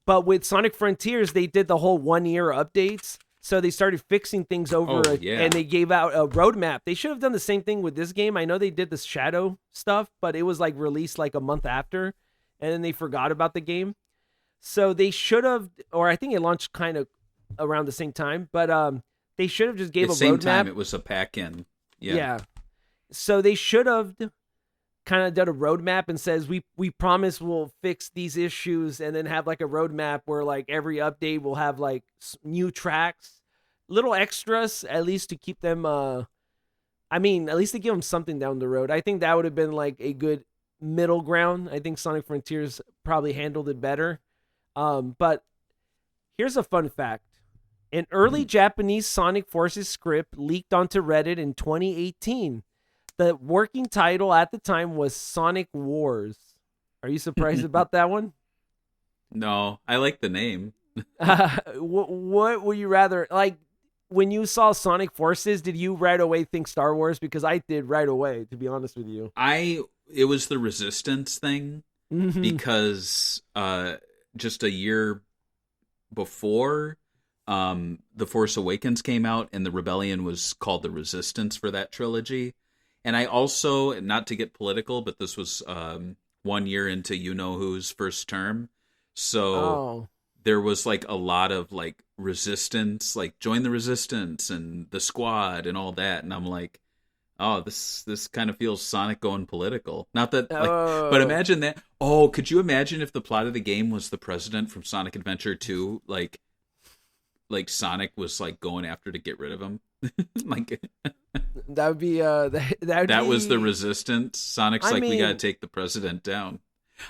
but with Sonic Frontiers, they did the whole 1 year updates. So they started fixing things over, and they gave out a roadmap. They should have done the same thing with this game. I know they did the Shadow stuff, but it was like released like a month after, and then they forgot about the game. So they should have, or I think it launched kind of around the same time, but they should have just gave At a the same roadmap. time, it was a pack-in. Yeah. So they should have kind of done a roadmap and says we promise we'll fix these issues, and then have like a roadmap where like every update will have like new tracks, little extras, at least to keep them at least to give them something down the road. I think that would have been like a good middle ground. I think Sonic Frontiers probably handled it better. But here's a fun fact. An early Japanese Sonic Forces script leaked onto Reddit in 2018. The working title at the time was Sonic Wars. Are you surprised about that one? No, I like the name. What would you rather, like, when you saw Sonic Forces, did you right away think Star Wars? Because I did right away, to be honest with you. It was the Resistance thing, because just a year before The Force Awakens came out, and the Rebellion was called the Resistance for that trilogy. And I also, not to get political, but this was 1 year into you-know-who's first term. So there was like a lot of like resistance, like join the resistance and the squad and all that. And I'm like, oh, this kind of feels Sonic going political. Not that like, but Oh, imagine that. Oh, could you imagine if the plot of the game was the president from Sonic Adventure 2? Like Sonic was like going after to get rid of him. Like that would be that was the resistance. Sonic's I like, we got to mean, take the president down.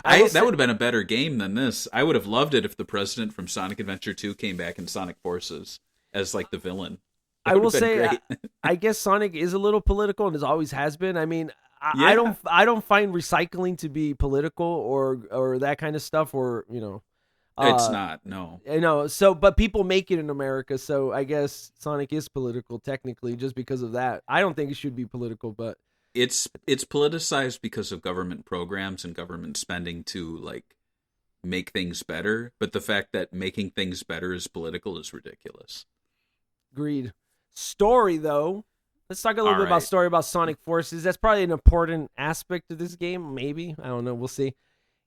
I will That say, would have been a better game than this. I would have loved it if the president from Sonic Adventure 2 came back in Sonic Forces as like the villain. That I would will have been say, great. I guess Sonic is a little political and always has been. I mean, Yeah, I don't find recycling to be political or that kind of stuff, or it's uh, not. No, So, but people make it in America, so I guess Sonic is political technically just because of that. I don't think it should be political, but it's politicized because of government programs and government spending to like make things better. But the fact that making things better is political is ridiculous. agreed. Story though, let's talk a little All bit about right. story about Sonic Forces. That's probably an important aspect of this game. Maybe, I don't know. We'll see.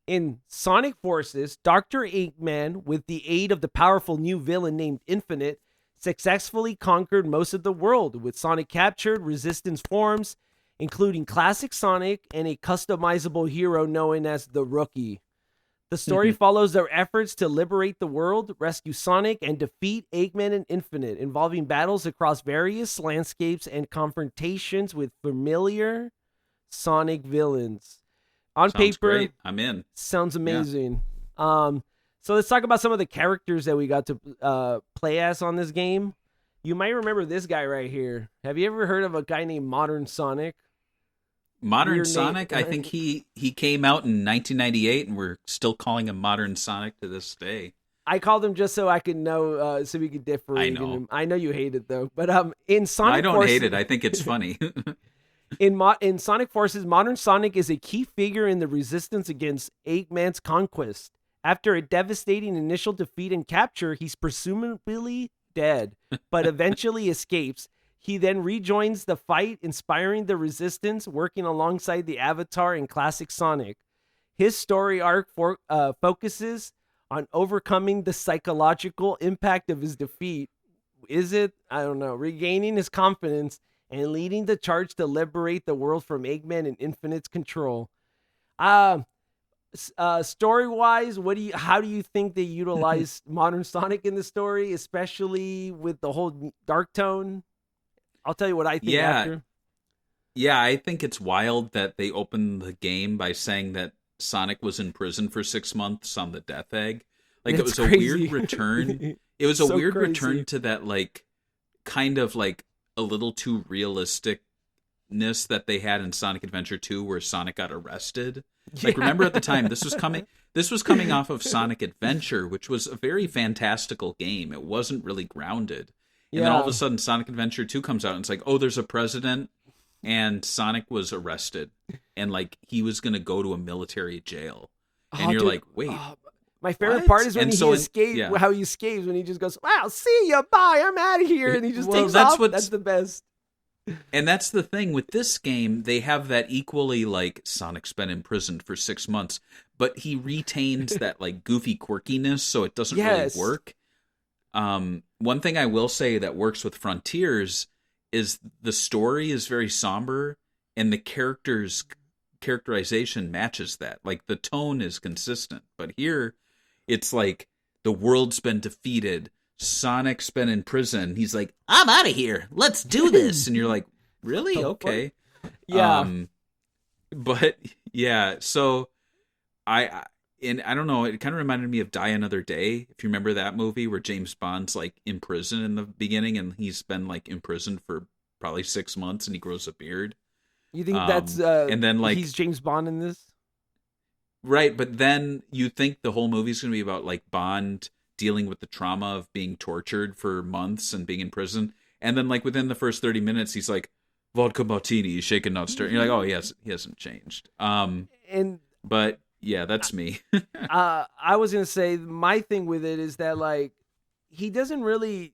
In Sonic Forces, Dr. Eggman, with the aid of the powerful new villain named Infinite, successfully conquered most of the world. With Sonic captured, Resistance forms, including classic Sonic and a customizable hero known as the Rookie. The story follows their efforts to liberate the world, rescue Sonic, and defeat Eggman and Infinite, involving battles across various landscapes and confrontations with familiar Sonic villains. On Sounds paper, great. I'm in. sounds Yeah. amazing. So let's talk about some of the characters that we got to play as on this game. You might remember this guy right here. Have you ever heard of a guy named Modern Sonic? Modern Weird name. Sonic, I think he came out in 1998, and we're still calling him Modern Sonic to this day. I called him just so I could know, so we could differentiate I know. him. I know you hate it though, but in Sonic I don't Forces, hate it. I think it's funny. in Sonic Forces, Modern Sonic is a key figure in the resistance against Eggman's conquest. After a devastating initial defeat and capture, he's presumably dead, but eventually escapes. He then rejoins the fight, inspiring the resistance, working alongside the Avatar and classic Sonic. His story arc focuses on overcoming the psychological impact of his defeat. Is it? I don't know. Regaining his confidence and leading the charge to liberate the world from Eggman and Infinite's control. Story-wise, how do you think they utilize Modern Sonic in the story, especially with the whole dark tone? I'll tell you what I think after. Yeah, I think it's wild that they opened the game by saying that Sonic was in prison for 6 months on the Death Egg. Like, it It's was a crazy. weird return. It was a So weird crazy. return to that, like, kind of like a little too realisticness that they had in Sonic Adventure 2 where Sonic got arrested. Like, remember at the time, this was coming off of Sonic Adventure, which was a very fantastical game. It wasn't really grounded. And then all of a sudden Sonic Adventure 2 comes out and it's like, oh, there's a president and Sonic was arrested and like he was going to go to a military jail. And you're Dude, like, wait. my favorite what? part is when And he so escapes, yeah. how he escapes when he just goes, wow, see ya, bye, I'm out of here. And he just Well, takes that's off. what's- That's the best. And that's the thing with this game, they have that equally like Sonic's been imprisoned for 6 months, but he retains that like goofy quirkiness, so it doesn't Yes. really work. One thing I will say that works with Frontiers is the story is very somber and the characterization matches that. Like the tone is consistent, but here it's like the world's been defeated. Sonic's been in prison. He's like, I'm out of here. Let's do this. And you're like, really? The Okay. Yeah. But yeah, so I don't know, it kind of reminded me of Die Another Day. If you remember that movie where James Bond's like in prison in the beginning and he's been like in prison for probably 6 months and he grows a beard. You think that's and then like he's James Bond in this? right, but then you think the whole movie's going to be about like Bond dealing with the trauma of being tortured for months and being in prison. And then like within the first 30 minutes he's like vodka martini, shaken not stirred. You're like, "Oh, he hasn't changed." And But yeah, that's me. I was gonna say my thing with it is that like he doesn't really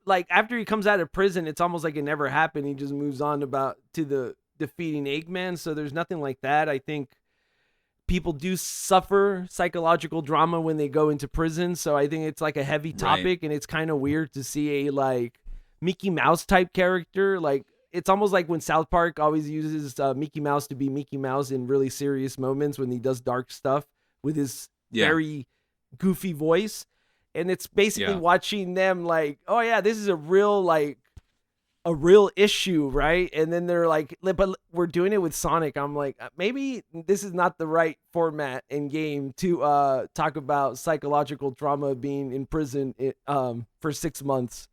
like after he comes out of prison, it's almost like it never happened. He just moves on to the defeating Eggman. So there's nothing like that. I think people do suffer psychological drama when they go into prison. So I think it's like a heavy topic, and it's kind of weird to see a like Mickey Mouse type character. Like it's almost like when South Park always uses Mickey Mouse to be Mickey Mouse in really serious moments when he does dark stuff with his very goofy voice. And it's basically watching them like, oh yeah, this is a real issue, right? And then they're like, but we're doing it with Sonic. I'm like, maybe this is not the right format and game to talk about psychological trauma of being in prison for 6 months,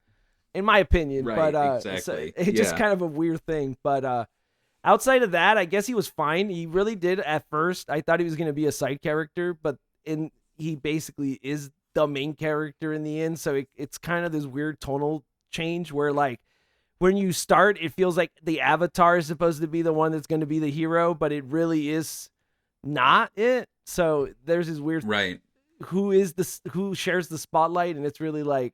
in my opinion. Right, but exactly. So it's just kind of a weird thing. But outside of that, I guess he was fine. He really did at first. I thought he was going to be a side character, but he basically is the main character in the end. So it's kind of this weird tonal change where like when you start, it feels like the avatar is supposed to be the one that's going to be the hero, but it really is not it. So there's this weird who shares the spotlight, and it's really like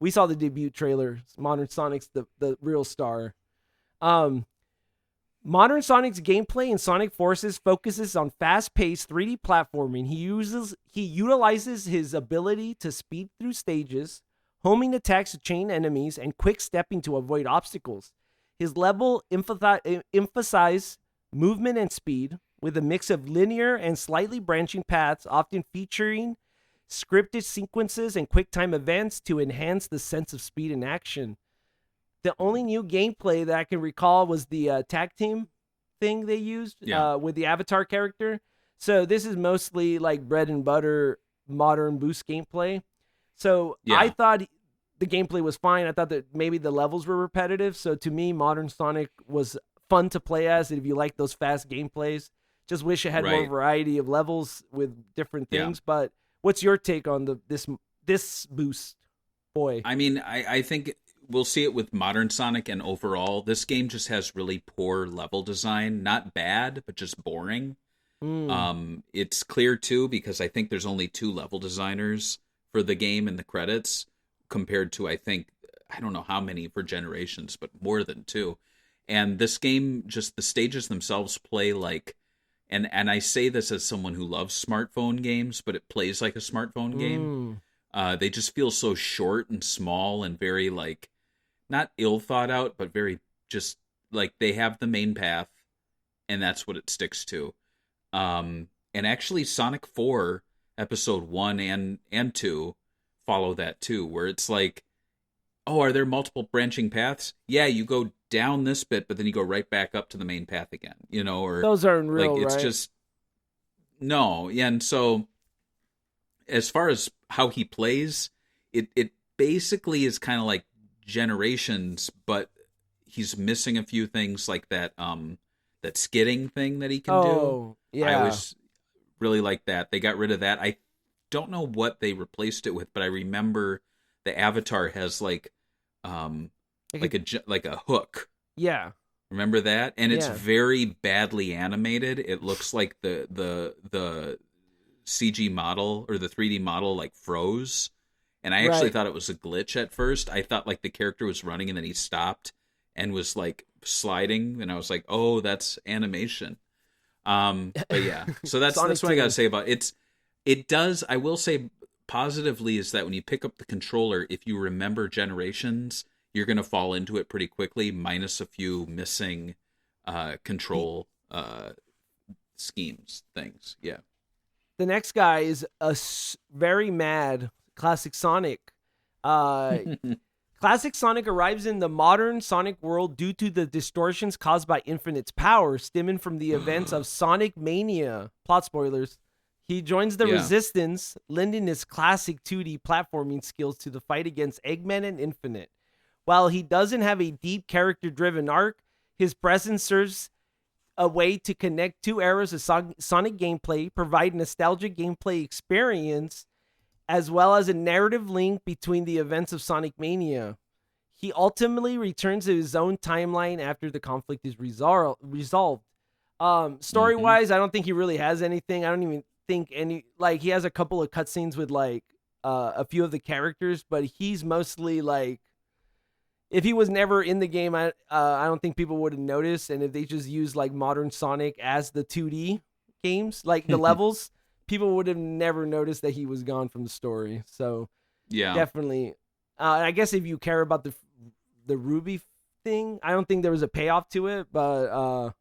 we saw the debut trailer. Modern Sonic's the real star. Modern Sonic's gameplay in Sonic Forces focuses on fast-paced 3D platforming. He utilizes his ability to speed through stages, homing attacks to chain enemies, and quick stepping to avoid obstacles. His level emphasize movement and speed with a mix of linear and slightly branching paths, often featuring scripted sequences and quick-time events to enhance the sense of speed and action. The only new gameplay that I can recall was the tag team thing they used with the Avatar character. So this is mostly like bread and butter modern boost gameplay. So I thought the gameplay was fine. I thought that maybe the levels were repetitive. So to me, Modern Sonic was fun to play as if you like those fast gameplays. Just wish it had more variety of levels with different things. But what's your take on this boost, boy? I mean, I think we'll see it with Modern Sonic, and overall, this game just has really poor level design. Not bad, but just boring. It's clear, too, because I think there's only 2 level designers for the game in the credits, compared to, I don't know how many for Generations, but more than 2. And this game, just the stages themselves play like, and I say this as someone who loves smartphone games, but it plays like a smartphone game. They just feel so short and small and very like, not ill thought out, but very just like they have the main path and that's what it sticks to. And actually Sonic 4 episode 1 and 2 follow that too, where it's like, oh, are there multiple branching paths? Yeah, you go down this bit, but then you go right back up to the main path again, or those aren't real, like, it's right? just, no. Yeah. And so as far as how he plays, it basically is kind of like Generations, but he's missing a few things like that skidding thing that he can do. Yeah. I always really like that. They got rid of that. I don't know what they replaced it with, but I remember the avatar has like a hook. Yeah. Remember that? And it's very badly animated. It looks like the CG model or the 3D model like froze. And I actually thought it was a glitch at first. I thought like the character was running and then he stopped and was like sliding, and I was like, "Oh, that's animation." But yeah. So that's what I got to say about it. It does, I will say positively, is that when you pick up the controller, if you remember Generations, you're going to fall into it pretty quickly, minus a few missing control things. Yeah. The next guy is a very mad Classic Sonic. Classic Sonic arrives in the modern Sonic world due to the distortions caused by Infinite's power stemming from the events of Sonic Mania. Plot spoilers. He joins the Resistance, lending his classic 2D platforming skills to the fight against Eggman and Infinite. While he doesn't have a deep character-driven arc, his presence serves a way to connect 2 eras of Sonic gameplay, provide nostalgic gameplay experience, as well as a narrative link between the events of Sonic Mania. He ultimately returns to his own timeline after the conflict is resolved. Story-wise, I don't think he really has anything. I don't even think he has a couple of cutscenes with like a few of the characters, but he's mostly like, if he was never in the game, I don't think people would have noticed. And if they just use like modern Sonic as the 2D games, like the levels, people would have never noticed that he was gone from the story. So Yeah. definitely, I guess if you care about the Ruby thing, I don't think there was a payoff to it, but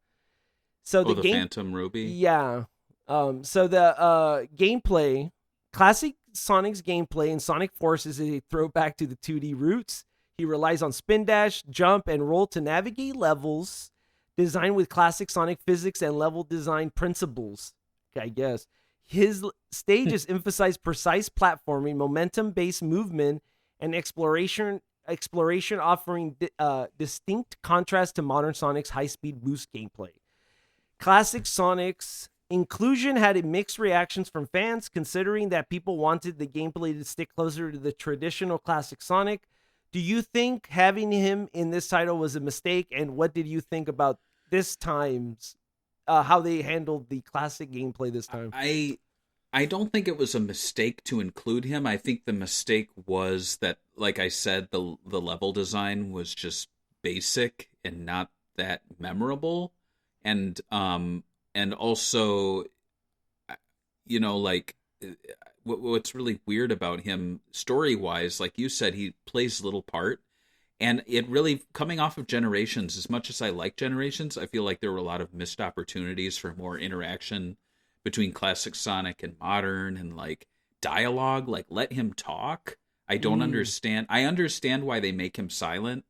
so the game, Phantom Ruby. yeah. So the gameplay, classic Sonic's gameplay in Sonic Forces is a throwback to the 2D roots. He relies on spin dash, jump, and roll to navigate levels, designed with classic Sonic physics and level design principles. I guess his stages emphasize precise platforming, momentum-based movement, and exploration, offering distinct contrast to modern Sonic's high-speed boost gameplay. Classic Sonic's inclusion had mixed reactions from fans, considering that people wanted the gameplay to stick closer to the traditional classic Sonic. Do you think having him in this title was a mistake? And what did you think about this time's, how they handled the classic gameplay this time? I don't think it was a mistake to include him. I think the mistake was that, like I said, the level design was just basic and not that memorable. And also, you know, like, what's really weird about him story-wise, like you said, he plays little part. And it really, coming off of Generations, as much as I like Generations, I feel like there were a lot of missed opportunities for more interaction between classic Sonic and modern, and like dialogue, like let him talk. I don't understand. I understand why they make him silent,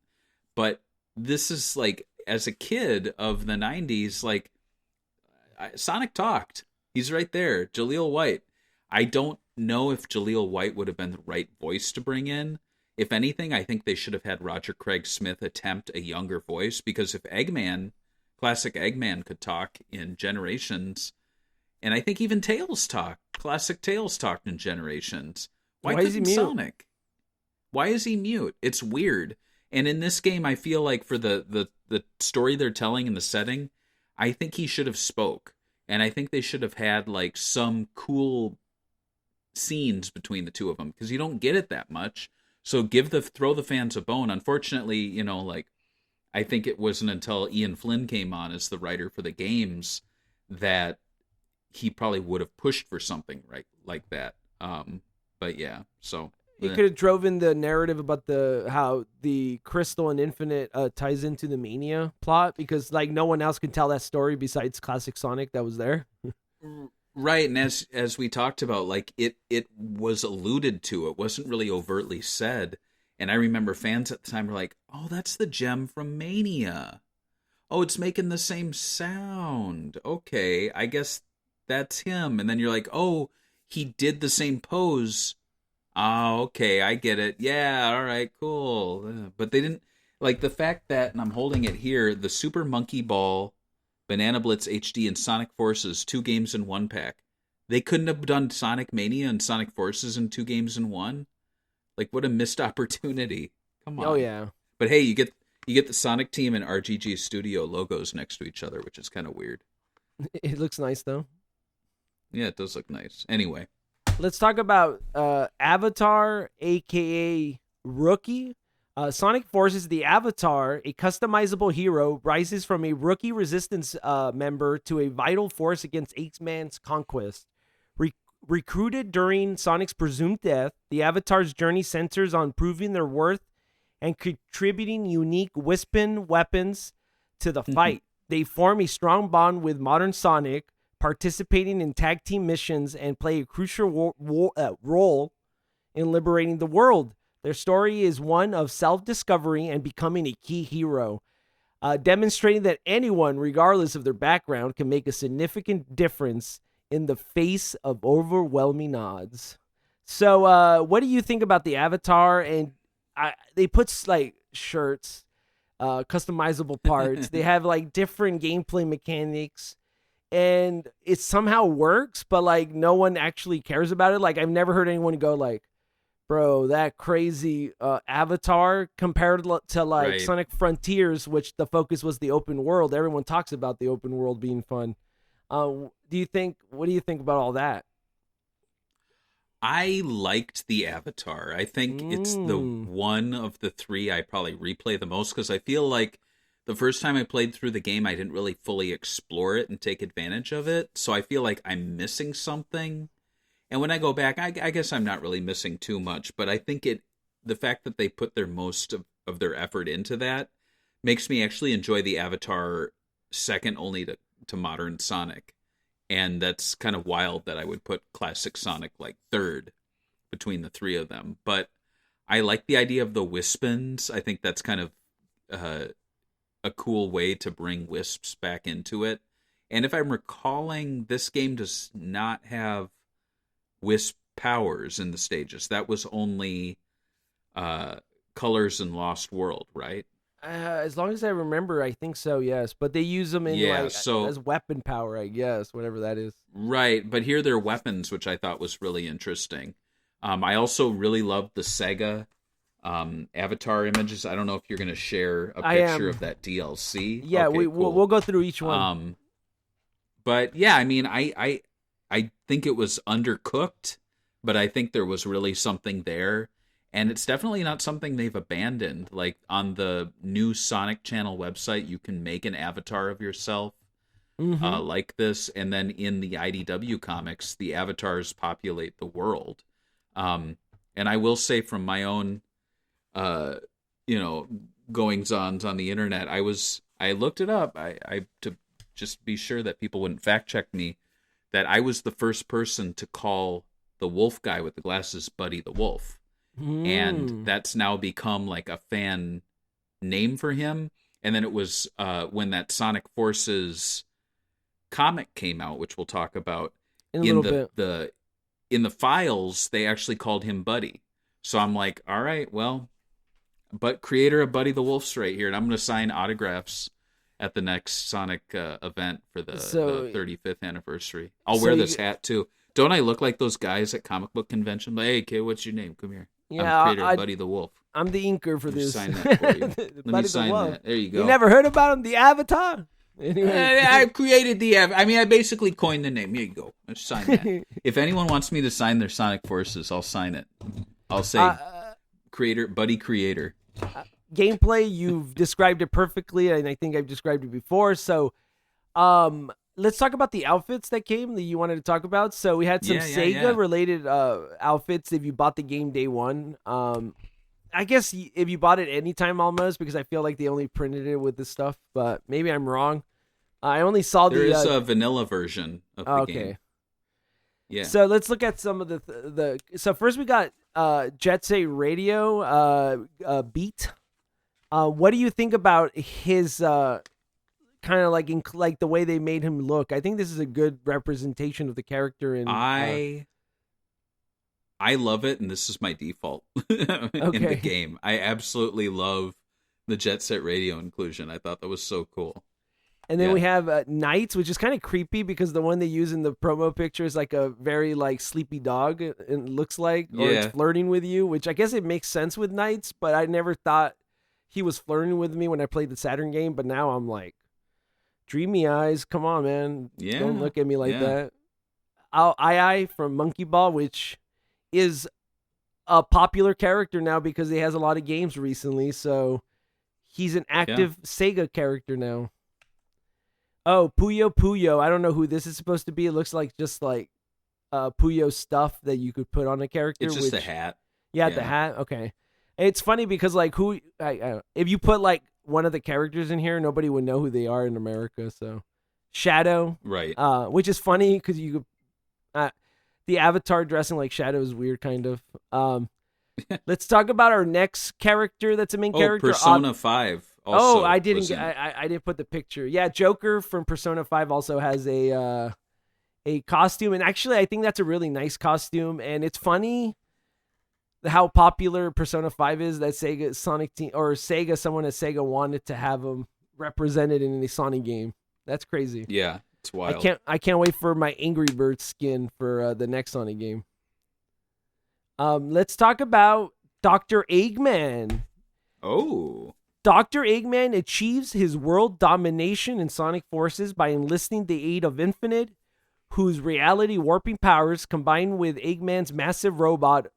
but this is like, as a kid of the 90s, like, Sonic talked. He's right there. Jaleel White. I don't know if Jaleel White would have been the right voice to bring in. If anything, I think they should have had Roger Craig Smith attempt a younger voice, because if Eggman, classic Eggman, could talk in Generations, and I think even classic Tails talked in Generations, why is he couldn't mute? Sonic? Why is he mute? It's weird. And in this game, I feel like for the story they're telling and the setting, I think he should have spoke. And I think they should have had like some cool scenes between the two of them, because you don't get it that much. So throw the fans a bone. Unfortunately, you know, like, I think it wasn't until Ian Flynn came on as the writer for the games that he probably would have pushed for something right like that. But yeah, so It could have drove in the narrative about how the Crystal and Infinite ties into the Mania plot, because like no one else can tell that story besides classic Sonic that was there. Right, and as we talked about, like it was alluded to. It wasn't really overtly said. And I remember fans at the time were like, "Oh, that's the gem from Mania. Oh, it's making the same sound. Okay, I guess that's him." And then you're like, "Oh, he did the same pose. Oh, okay, I get it. Yeah, all right, cool." But they didn't, like, the fact that, and I'm holding it here, the Super Monkey Ball, Banana Blitz HD, and Sonic Forces, 2 games in 1 pack. They couldn't have done Sonic Mania and Sonic Forces in 2 games in 1. Like, what a missed opportunity. Come on. Oh yeah. But hey, you get the Sonic Team and RGG Studio logos next to each other, which is kind of weird. It looks nice though. Yeah, it does look nice. Anyway. Let's talk about Avatar, aka Rookie. Sonic Forces the Avatar, a customizable hero, rises from a rookie resistance member to a vital force against X-Man's conquest. Recruited during Sonic's presumed death, the Avatar's journey centers on proving their worth and contributing unique Wispin weapons to the fight. They form a strong bond with modern Sonic, participating in tag team missions and play a crucial role in liberating the world. Their story is one of self-discovery and becoming a key hero, demonstrating that anyone, regardless of their background, can make a significant difference in the face of overwhelming odds. So, what do you think about the Avatar? And they put like shirts, customizable parts. They have like different gameplay mechanics, and it somehow works, but like no one actually cares about it. Like I've never heard anyone go like, "Bro, that crazy Avatar," compared to like Right. Sonic Frontiers, which the focus was the open world. Everyone talks about the open world being fun. What do you think about all that? I liked the Avatar. I think it's the one of the 3 I probably replay the most, because I feel like the first time I played through the game, I didn't really fully explore it and take advantage of it. So I feel like I'm missing something. And when I go back, I guess I'm not really missing too much. But I think the fact that they put their most of their effort into that makes me actually enjoy the Avatar second only to modern Sonic. And that's kind of wild that I would put classic Sonic like third between the three of them. But I like the idea of the Wispins. I think that's kind of a cool way to bring Wisps back into it. And if I'm recalling, this game does not have Wisp powers in the stages. That was only Colors and Lost World, right? As long as I remember, I think so, yes. But they use them in as weapon power, I guess, whatever that is. Right, but here they're weapons, which I thought was really interesting. I also really loved the Sega Avatar images. I don't know if you're going to share a picture of that DLC. Yeah, okay, we'll go through each one. But yeah, I mean, I think it was undercooked, but I think there was really something there. And it's definitely not something they've abandoned. Like on the new Sonic Channel website, you can make an avatar of yourself like this. And then in the IDW comics, the avatars populate the world. And I will say from my own, goings-ons on the internet, I looked it up. I to just be sure that people wouldn't fact check me, that I was the first person to call the wolf guy with the glasses Buddy the Wolf. And that's now become like a fan name for him. And then it was when that Sonic Forces comic came out, which we'll talk about in the files, they actually called him Buddy. So I'm like, all right, well, but creator of Buddy the Wolf's right here, and I'm going to sign autographs at the next Sonic event for the 35th anniversary. I'll wear this hat too. Don't I look like those guys at comic book convention? Like, hey, kid, what's your name? Come here. Yeah, I'm creator of Buddy the Wolf. I'm the inker for this. Sign that for you. Let me sign that. There you go. You never heard about him, the Avatar? Anyway. I created I basically coined the name. Here you go. Let's sign that. If anyone wants me to sign their Sonic Forces, I'll sign it. I'll say Buddy Creator. Gameplay, you've described it perfectly, and I think I've described it before. So, let's talk about the outfits that came that you wanted to talk about. So we had some Sega-related outfits if you bought the game day one. I guess if you bought it anytime almost, because I feel like they only printed it with this stuff, but maybe I'm wrong. I only saw there is a vanilla version of the game. Yeah. So let's look at some of the. So first we got Jet Set Radio Beat. What do you think about his kind of like the way they made him look? I think this is a good representation of the character. And I love it, and this is my default in the game. I absolutely love the Jet Set Radio inclusion. I thought that was so cool. And then we have Knights, which is kind of creepy because the one they use in the promo picture is like a very like sleepy dog. It looks like, or it's flirting with you, which I guess it makes sense with Knights, but I never thought he was flirting with me when I played the Saturn game. But now I'm like, dreamy eyes, come on, man, don't look at me like that. I from Monkey Ball, which is a popular character now because he has a lot of games recently, so he's an active Sega character now. Oh, Puyo Puyo. I don't know who this is supposed to be. It looks like just like Puyo stuff that you could put on a character. It's just a hat. Yeah, the hat. Okay. It's funny because like if you put like one of the characters in here, nobody would know who they are in America. So Shadow, right? Which is funny because you could the Avatar dressing like Shadow is weird, kind of. Let's talk about our next character. That's a main character. Persona 5. Also I didn't put the picture. Yeah, Joker from Persona 5 also has a costume, and actually I think that's a really nice costume. And it's funny how popular Persona 5 is that someone at Sega wanted to have him represented in a Sonic game. That's crazy. Yeah, it's wild. I can't wait for my Angry Bird skin for the next Sonic game. Let's talk about Dr. Eggman. Oh. Dr. Eggman achieves his world domination in Sonic Forces by enlisting the aid of Infinite, whose reality warping powers combined with Eggman's massive robot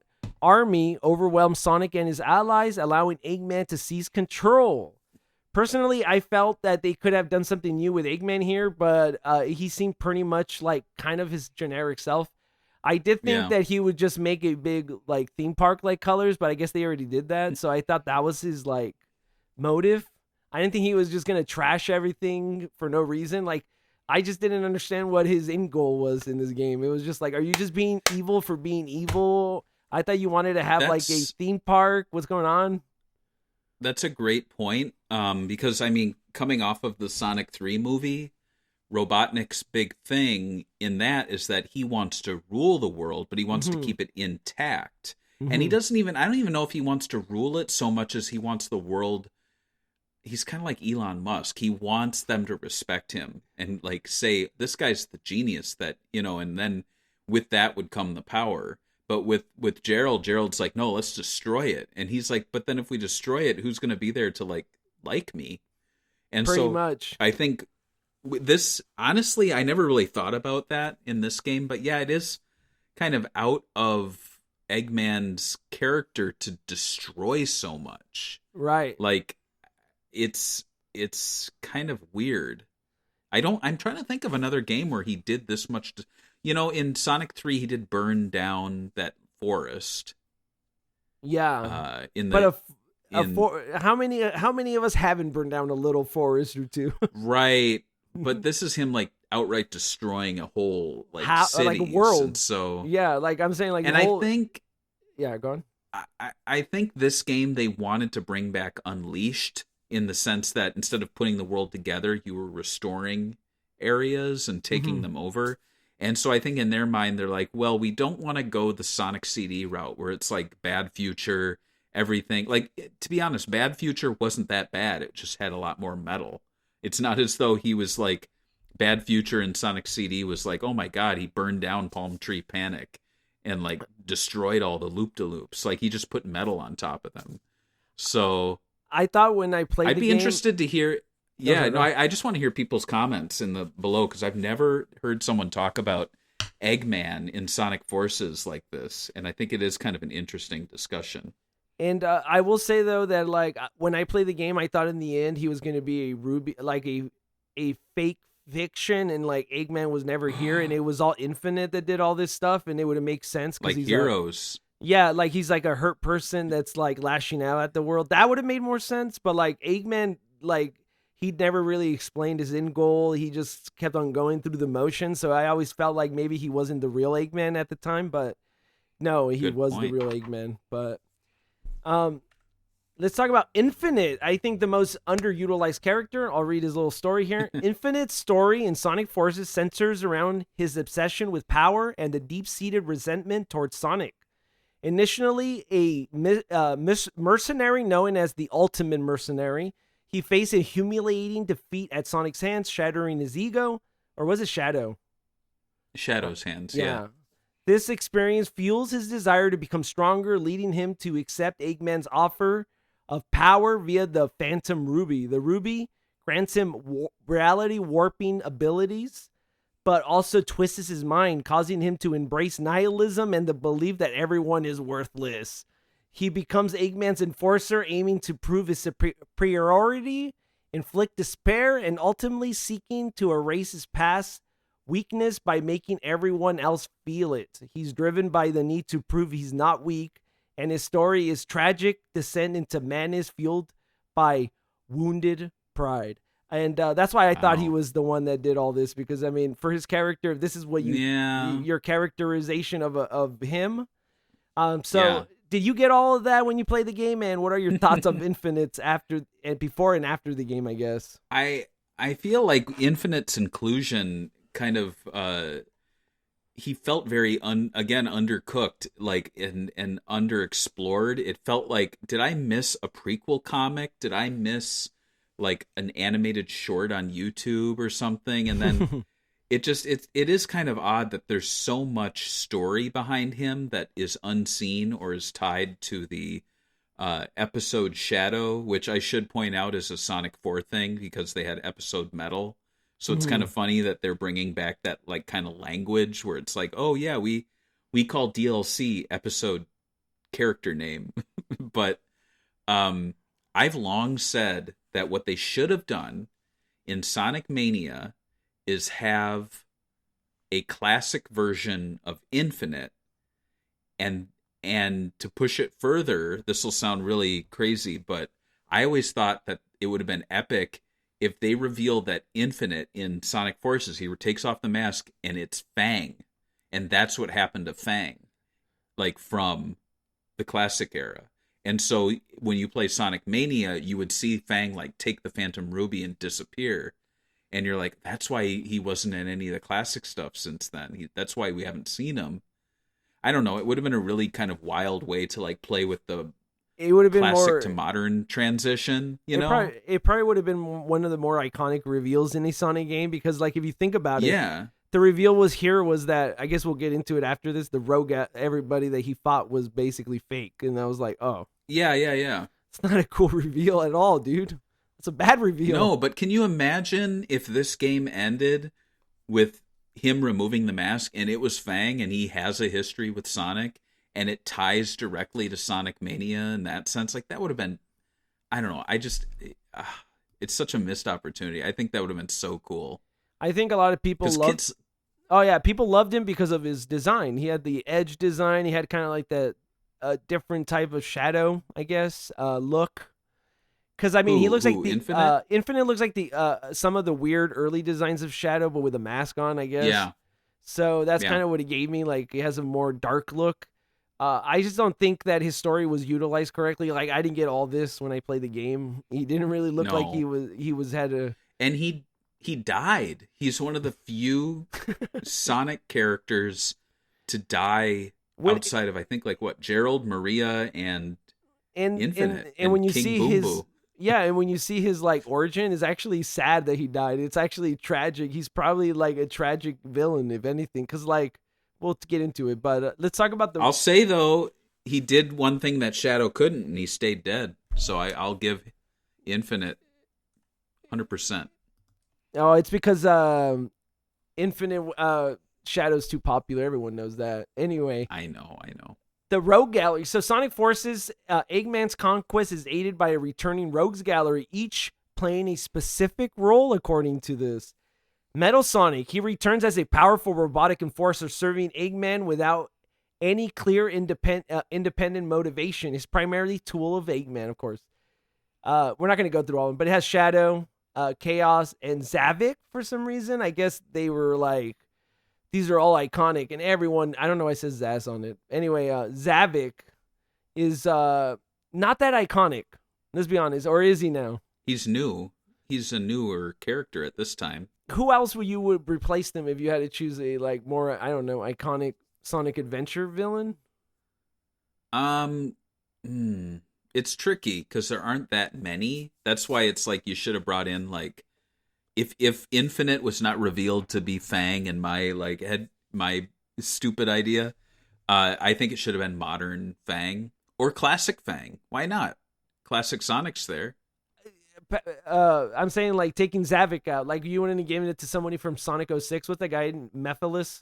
army overwhelm Sonic and his allies, allowing Eggman to seize control. Personally, I felt that they could have done something new with Eggman here, but he seemed pretty much like kind of his generic self. I did think Yeah. that he would just make a big like theme park like colors, but I guess they already did that. So I thought that was his like motive. I didn't think he was just gonna trash everything for no reason. Like I just didn't understand what his end goal was in this game. It was just like, are you just being evil for being evil? I thought you wanted to have like a That's theme park. What's going on? that's a great point. Because I mean, coming off of the Sonic 3 movie, Robotnik's big thing in that is that he wants to rule the world, but he wants to keep it intact. And he doesn't even, I don't even know if he wants to rule it so much as he wants the world. He's kind of like Elon Musk. He wants them to respect him and like say, this guy's the genius that, and then with that would come the power. But with Gerald's like, no, let's destroy it. And he's like, but then if we destroy it, who's going to be there to like me? And Pretty so much. I think this, honestly, I never really thought about that in this game, but yeah, it is kind of out of Eggman's character to destroy so much. Right. Like it's kind of weird. I'm trying to think of another game where he did this much. In Sonic 3 he did burn down that forest. Yeah. How many of us haven't burned down a little forest or two? Right. But this is him like outright destroying a whole city, like a world. And so yeah, like I'm saying, like, and I think yeah, go on. I think this game they wanted to bring back Unleashed in the sense that instead of putting the world together, you were restoring areas and taking them over. And so I think in their mind, they're like, well, we don't want to go the Sonic CD route where it's like Bad Future, everything. Like, to be honest, Bad Future wasn't that bad. It just had a lot more metal. It's not as though he was like, Bad Future in Sonic CD was like, oh my God, he burned down Palm Tree Panic and like destroyed all the loop-de-loops. Like, he just put metal on top of them. So I thought when I played I'd the be game, interested to hear. Yeah, no, I just want to hear people's comments in the below because I've never heard someone talk about Eggman in Sonic Forces like this, and I think it is kind of an interesting discussion. And I will say though that like when I played the game, I thought in the end he was going to be a Ruby, like a fake fiction, and like Eggman was never here, and it was all Infinite that did all this stuff, and it would have made sense because Like he's Heroes. yeah, like he's like a hurt person that's like lashing out at the world. That would have made more sense, but like Eggman, like he never really explained his end goal. He just kept on going through the motions. So I always felt like maybe he wasn't the real Eggman at the time, but no, he Good was point. the real Eggman. But let's talk about Infinite. I think the most underutilized character. I'll read his little story here. Infinite's story in Sonic Forces centers around his obsession with power and a deep-seated resentment towards Sonic. Initially a mercenary known as the Ultimate Mercenary, he faced a humiliating defeat at Sonic's hands, shattering his ego. Or was it Shadow? Shadow's hands, yeah. This experience fuels his desire to become stronger, leading him to accept Eggman's offer of power via the Phantom Ruby. The Ruby grants him reality warping abilities, but also twists his mind, causing him to embrace nihilism and the belief that everyone is worthless. He becomes Eggman's enforcer, aiming to prove his superiority, inflict despair, and ultimately seeking to erase his past weakness by making everyone else feel it. He's driven by the need to prove he's not weak, and his story is tragic descent into madness fueled by wounded pride. And that's why I thought he was the one that did all this, because I mean, for his character, this is what your characterization of him. Did you get all of that when you play the game, and what are your thoughts of Infinite's after and before and after the game, I guess? I feel like Infinite's inclusion kind of he felt very undercooked, like and underexplored. It felt like, did I miss a prequel comic? Did I miss like an animated short on YouTube or something? And then it is kind of odd that there's so much story behind him that is unseen or is tied to the episode Shadow, which I should point out is a Sonic 4 thing because they had episode metal. So it's kind of funny that they're bringing back that like kind of language where it's like, oh yeah, we call DLC episode character name. But I've long said that what they should have done in Sonic Mania is have a classic version of Infinite, and to push it further, this will sound really crazy, but I always thought that it would have been epic if they revealed that Infinite in Sonic Forces, he takes off the mask and it's Fang. And that's what happened to Fang, like from the classic era. And so when you play Sonic Mania, you would see Fang like take the Phantom Ruby and disappear. And you're like, that's why he wasn't in any of the classic stuff since then. That's why we haven't seen him. I don't know. It would have been a really kind of wild way to like play with the it would have been classic more to modern transition, you know? It probably would have been one of the more iconic reveals in a Sonic game, because like if you think about it, yeah, the reveal was that, I guess we'll get into it after this, the rogue, everybody that he fought was basically fake. And I was like, oh. Yeah. It's not a cool reveal at all, dude. It's a bad reveal. No, but can you imagine if this game ended with him removing the mask and it was Fang and he has a history with Sonic and it ties directly to Sonic Mania in that sense? Like, that would have been, I don't know. It's such a missed opportunity. I think that would have been so cool. I think a lot of people loved. Oh yeah, people loved him because of his design. He had the edge design. He had kind of like that different type of shadow, I guess, look. Because I mean, he looks like the Infinite. Infinite looks like the some of the weird early designs of Shadow, but with a mask on, I guess. Yeah. So that's kind of what he gave me. Like, he has a more dark look. I just don't think that his story was utilized correctly. Like, I didn't get all this when I played the game. He didn't really look like he was had a. And he died. He's one of the few Sonic characters to die outside of, I think, like what, Gerald, Maria, and Infinite. And when you King see Boom his Boo. Yeah, and when you see his like origin, it's actually sad that he died. It's actually tragic. He's probably like a tragic villain, if anything. Because like, we'll get into it, but let's talk about the. I'll say though, he did one thing that Shadow couldn't, and he stayed dead. So I'll give Infinite 100%. Oh, it's because Infinite Shadow's too popular. Everyone knows that. Anyway, I know. the Rogue Gallery. So Sonic Forces, Eggman's conquest is aided by a returning Rogues Gallery, each playing a specific role according to this. Metal Sonic, he returns as a powerful robotic enforcer, serving Eggman without any clear independent motivation. His primarily tool of Eggman, of course. We're not going to go through all of them, but it has Shadow, Chaos, and Zavik for some reason. I guess they were like, these are all iconic, and everyone, I don't know why it says Zaz on it. Anyway, Zavik is not that iconic, let's be honest, or is he now? He's new. He's a newer character at this time. Who else would replace them if you had to choose a like more, I don't know, iconic Sonic Adventure villain? It's tricky because there aren't that many. That's why it's like you should have brought in like, if Infinite was not revealed to be Fang and my stupid idea, I think it should have been modern Fang or classic Fang. Why not? Classic Sonic's there. I'm saying like taking Zavik out, like you wouldn't have given it to somebody from Sonic 06 with the guy Mephiles.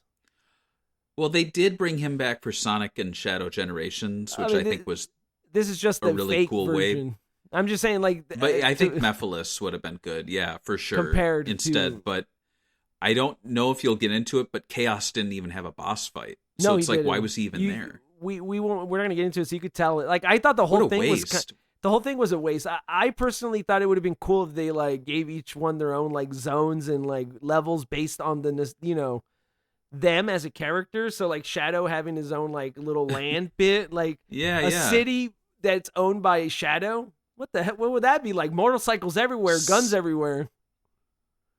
Well, they did bring him back for Sonic and Shadow Generations, which I think was this is just a really fake cool version. way. I'm just saying, like, but I think Mephiles would have been good, yeah, for sure. Compared instead, to... but I don't know if you'll get into it. But Chaos didn't even have a boss fight, so no, it's like, why was he even there? We won't. We're not gonna get into it, so you could tell it. Like, I thought the whole thing was a waste. I personally thought it would have been cool if they like gave each one their own like zones and like levels based on the them as a character. So like Shadow having his own like little land bit, like a city that's owned by a Shadow. What the heck? What would that be like? Motorcycles everywhere, guns everywhere.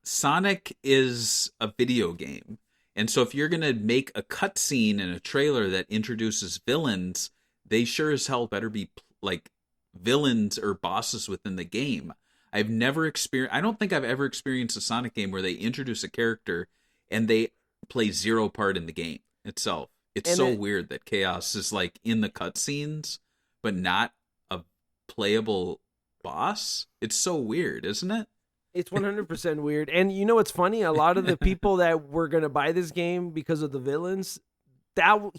Sonic is a video game. And so if you're going to make a cutscene in a trailer that introduces villains, they sure as hell better be like villains or bosses within the game. I don't think I've ever experienced a Sonic game where they introduce a character and they play zero part in the game itself. It's weird that Chaos is like in the cutscenes, but not a playable boss. It's so weird, isn't it? It's 100% weird. And you know what's funny? A lot of the people that were going to buy this game because of the villains,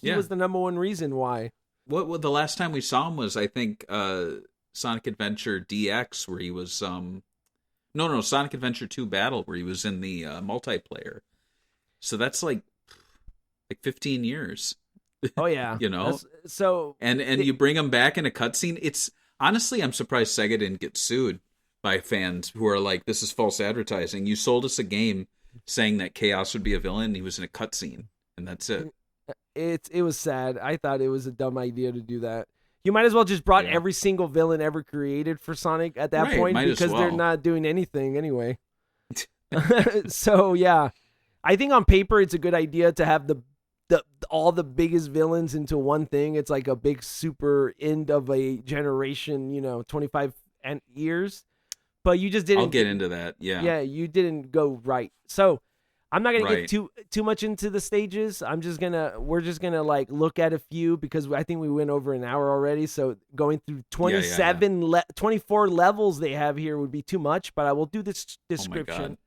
he was the number one reason why. What the last time we saw him was, I think, Sonic Adventure DX, where he was No, Sonic Adventure 2 Battle, where he was in the multiplayer. So that's like 15 years. Oh yeah, You know? so And you bring him back in a cutscene. It's honestly, I'm surprised Sega didn't get sued by fans who are like, "This is false advertising. You sold us a game saying that Chaos would be a villain. And he was in a cutscene, and that's it." it was sad. I thought it was a dumb idea to do that. You might as well just brought every single villain ever created for Sonic at that point, because they're not doing anything anyway. So yeah, I think on paper it's a good idea to have all the biggest villains into one thing. It's like a big super end of a generation, 25 years. But you just didn't. I'll get into that. Yeah. Yeah, you didn't go right. So I'm not gonna get too much into the stages. We're just gonna like look at a few, because I think we went over an hour already. So going through 24 levels they have here would be too much. But I will do this description. Oh my God.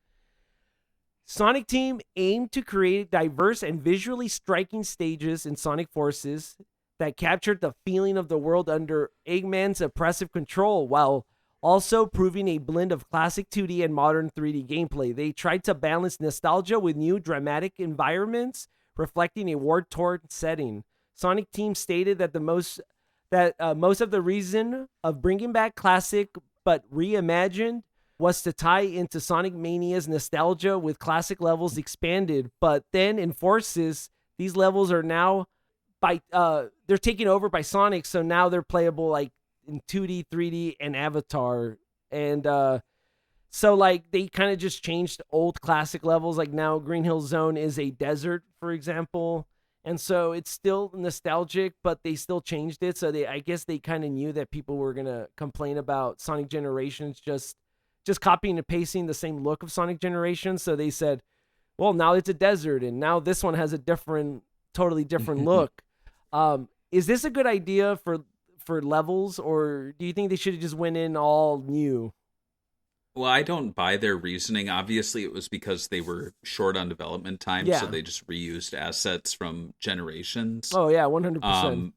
Sonic Team aimed to create diverse and visually striking stages in Sonic Forces that captured the feeling of the world under Eggman's oppressive control, while also proving a blend of classic 2D and modern 3D gameplay. They tried to balance nostalgia with new dramatic environments, reflecting a war-torn setting. Sonic Team stated that most of the reason of bringing back classic but reimagined was to tie into Sonic Mania's nostalgia with classic levels expanded. But then in Forces, these levels are now they're taken over by Sonic, so now they're playable like in 2D, 3D, and Avatar. And so like they kind of just changed old classic levels. Like now Green Hill Zone is a desert, for example. And so it's still nostalgic, but they still changed it. So I guess they kind of knew that people were going to complain about Sonic Generations just copying and pasting the same look of Sonic Generations. So they said, well, now it's a desert, and now this one has a totally different look. Is this a good idea for levels, or do you think they should have just went in all new? Well, I don't buy their reasoning. Obviously, it was because they were short on development time, so they just reused assets from Generations. Oh, yeah, 100%.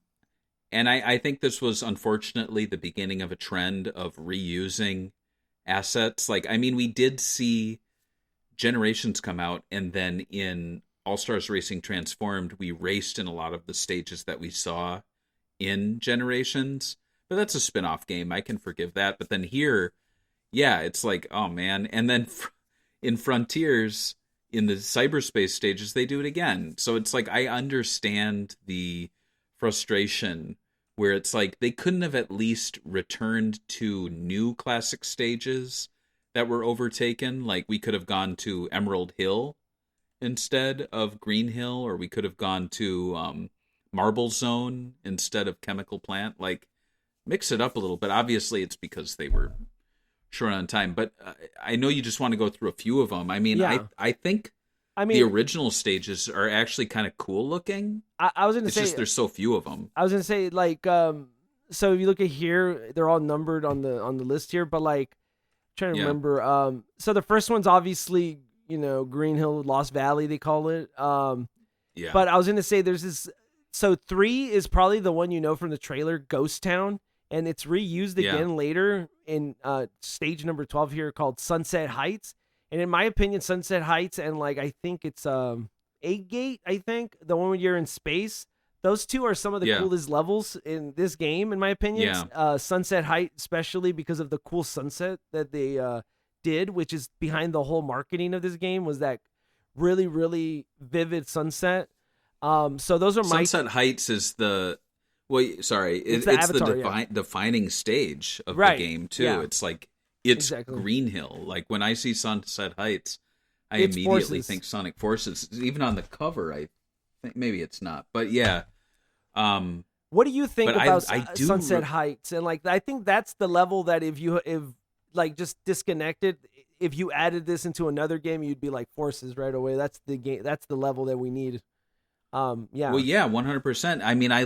And I think this was, unfortunately, the beginning of a trend of reusing assets. Like, I mean, we did see Generations come out, and then in All-Stars Racing Transformed, we raced in a lot of the stages that we saw in Generations. But that's a spin-off game. I can forgive that. But then here, yeah, it's like, oh, man. And then in Frontiers, in the cyberspace stages, they do it again. So it's like, I understand the frustration where it's like they couldn't have at least returned to new classic stages that were overtaken. Like we could have gone to Emerald Hill instead of Green Hill, or we could have gone to Marble Zone instead of Chemical Plant. Like mix it up a little bit. Obviously it's because they were short on time, but I know you just want to go through a few of them. I mean, I think the original stages are actually kind of cool looking. I was going to say, it's just there's so few of them. I was going to say, like, so if you look at here, they're all numbered on the list here, but like, I'm trying to remember. So the first one's obviously, Green Hill, Lost Valley, they call it. Yeah. But I was going to say there's this. So 3 is probably the one from the trailer, Ghost Town, and it's reused again later in stage number 12 here called Sunset Heights. And in my opinion, Sunset Heights and like I think it's Egg Gate, I think, the one where you're in space, those two are some of the coolest levels in this game, in my opinion. Sunset Heights, especially because of the cool sunset that they did, which is behind the whole marketing of this game, was that really, really vivid sunset. So those are Sunset Heights is the it's the defining stage of the game too. Yeah. It's like Green Hill. Like when I see Sunset Heights, I immediately think Sonic Forces. Even on the cover, I think maybe it's not, but yeah. What do you think about Sunset Heights? And like, I think that's the level that if like just disconnected, if you added this into another game, you'd be like Forces right away. That's the game. That's the level that we need. Well, yeah, 100%. I mean, I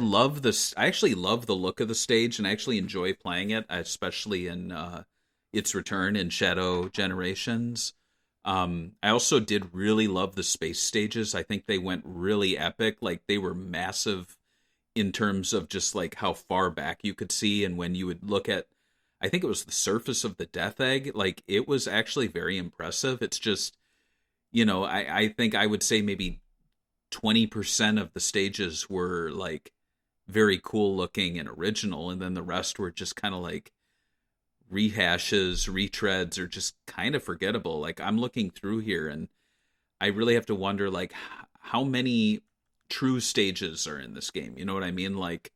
actually love the look of the stage, and I actually enjoy playing it, especially in its return in Shadow Generations. I also did really love the space stages. I think they went really epic. Like they were massive in terms of just like how far back you could see, and when you would look at I think it was the surface of the Death Egg. Like, it was actually very impressive. It's just, I think I would say maybe 20% of the stages were like very cool looking and original, and then the rest were just kind of like rehashes, retreads, or just kind of forgettable. Like, I'm looking through here and I really have to wonder, like, how many true stages are in this game? You know what I mean? Like,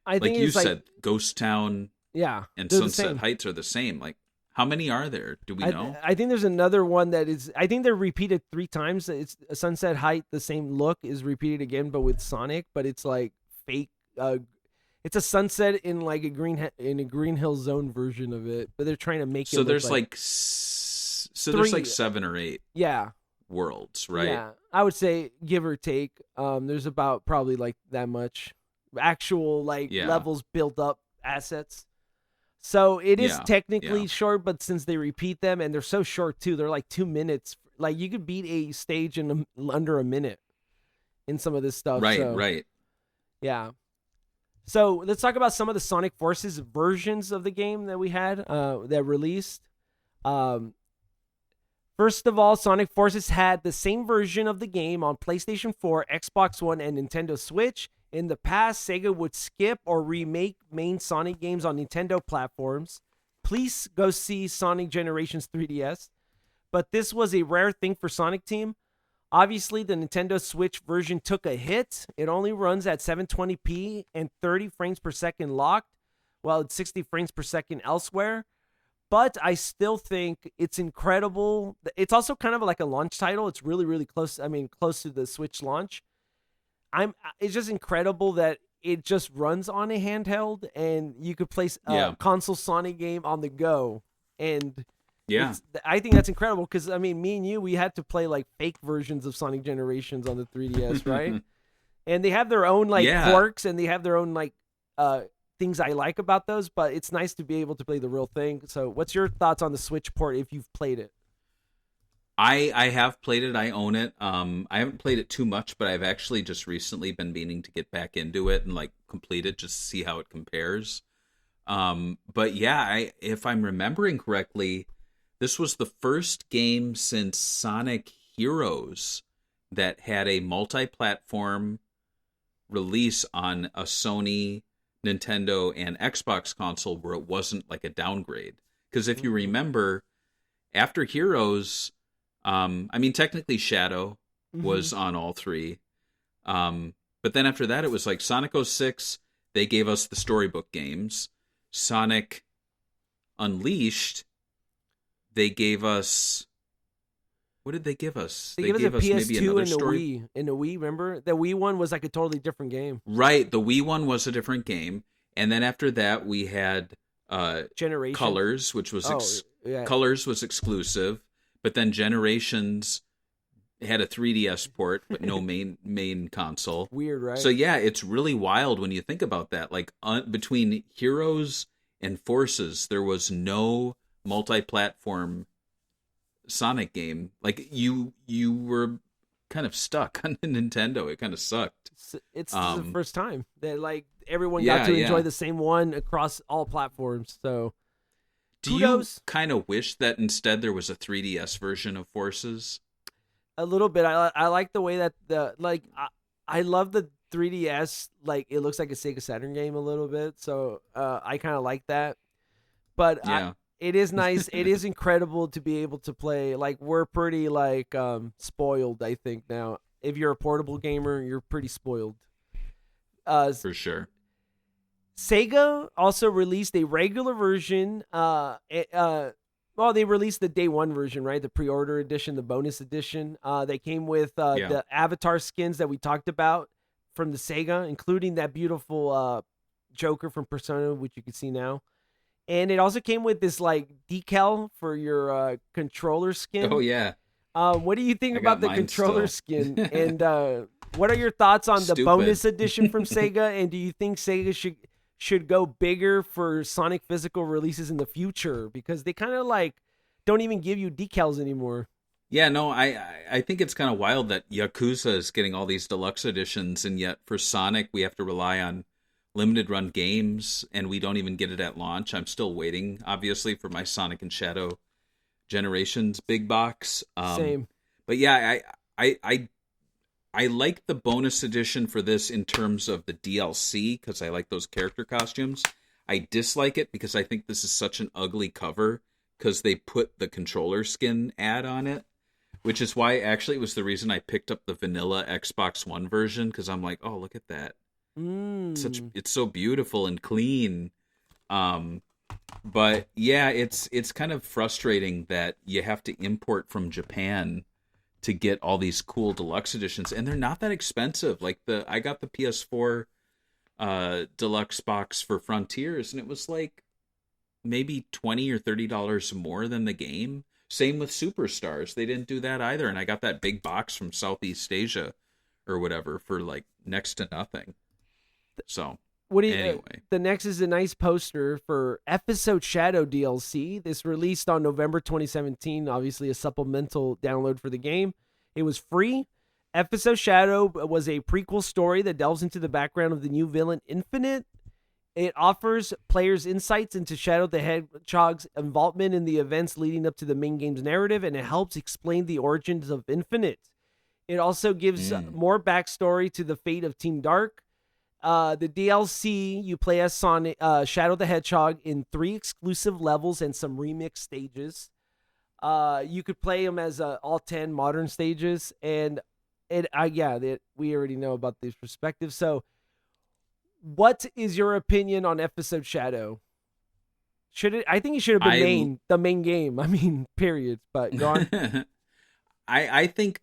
I think you it's like, said, Ghost Town and they're the Sunset same. Heights are the same. Like, how many are there? Do we know? I think there's another one that is. I think they're repeated 3 times. It's Sunset Height. The same look is repeated again, but with Sonic. But it's like fake. It's a sunset in like a Green Hill Zone version of it. But they're trying to make it. So there's there's like 3 7 or 8 Yeah. worlds, right? Yeah, I would say give or take. There's about probably like that much actual levels built up assets. So it is technically short, but since they repeat them and they're so short too, they're like 2 minutes. Like you could beat a stage in under a minute in some of this stuff. Right. Yeah. So let's talk about some of the Sonic Forces versions of the game that we had that released. First of all, Sonic Forces had the same version of the game on PlayStation 4, Xbox One, and Nintendo Switch. In the past, Sega would skip or remake main Sonic games on Nintendo platforms. Please go see Sonic Generations 3DS. But this was a rare thing for Sonic Team. Obviously, the Nintendo Switch version took a hit. It only runs at 720p and 30 frames per second locked, while it's 60 frames per second elsewhere. But I still think it's incredible. It's also kind of like a launch title. It's really, really close. I mean, close to the Switch launch. It's just incredible that it just runs on a handheld and you could play a console Sonic game on the go. And I think that's incredible because, I mean, me and you, we had to play like fake versions of Sonic Generations on the 3DS, right? And they have their own quirks and they have their own things I like about those, but it's nice to be able to play the real thing. So what's your thoughts on the Switch port if you've played it? I have played it. I own it. I haven't played it too much, but I've actually just recently been meaning to get back into it and like complete it just to see how it compares. But yeah, if I'm remembering correctly, this was the first game since Sonic Heroes that had a multi-platform release on a Sony, Nintendo, and Xbox console where it wasn't like a downgrade. Because if you remember, after Heroes, I mean, technically Shadow was on all 3. But then after that, it was like Sonic 06, they gave us the storybook games. Sonic Unleashed, they gave us... What did they give us? They gave us a PS2 and a Wii. In the Wii, remember? The Wii one was like a totally different game. Right, the Wii one was a different game. And then after that, we had Generation. Colors, which was Colors was exclusive. But then Generations had a 3DS port, but no main console. Weird, right? So yeah, it's really wild when you think about that. Like between Heroes and Forces, there was no multi-platform Sonic game. Like you were kind of stuck on the Nintendo. It kind of sucked. It's the first time that like everyone got to enjoy the same one across all platforms. So. Do you kind of wish that instead there was a 3DS version of Forces? A little bit. I like the way that I love the 3DS. Like it looks like a Sega Saturn game a little bit, so I kind of like that. But it is nice. It is incredible to be able to play. Like we're pretty spoiled, I think now. If you're a portable gamer, you're pretty spoiled. For sure. Sega also released a regular version. They released the day one version, right? The pre-order edition, the bonus edition. They came with the avatar skins that we talked about from the Sega, including that beautiful Joker from Persona, which you can see now. And it also came with this like decal for your controller skin. Oh yeah. What do you think about the controller skin? And what are your thoughts on the bonus edition from Sega? And do you think Sega should go bigger for Sonic physical releases in the future? Because they kind of like don't even give you decals anymore. Yeah, no, I think it's kind of wild that Yakuza is getting all these deluxe editions, and yet for Sonic we have to rely on limited run games, and we don't even get it at launch. I'm still waiting, obviously, for my Sonic and Shadow Generations big box. Same. But yeah, I like the bonus edition for this in terms of the DLC, because I like those character costumes. I dislike it because I think this is such an ugly cover because they put the controller skin ad on it, which is why actually it was the reason I picked up the vanilla Xbox One version, because I'm like, oh, look at that. It's so beautiful and clean. But yeah, it's kind of frustrating that you have to import from Japan to get all these cool deluxe editions, and they're not that expensive. Like I got the PS4 deluxe box for Frontiers, and it was like maybe $20 or $30 more than the game. Same with Superstars. They didn't do that either, and I got that big box from Southeast Asia or whatever for like next to nothing. So What do you, anyway, the next is a nice poster for Episode Shadow DLC. This released on November 2017, obviously a supplemental download for the game. It was free. Episode Shadow was a prequel story that delves into the background of the new villain Infinite. It offers players insights into Shadow the Hedgehog's involvement in the events leading up to the main game's narrative, and it helps explain the origins of Infinite. It also gives more backstory to the fate of Team Dark. The DLC, you play as Sonic, Shadow the Hedgehog in 3 exclusive levels and some remix stages. You could play them as all 10 modern stages, and we already know about this perspective. So, what is your opinion on Episode Shadow? I think it should have been the main game. I mean, period. But go on. I think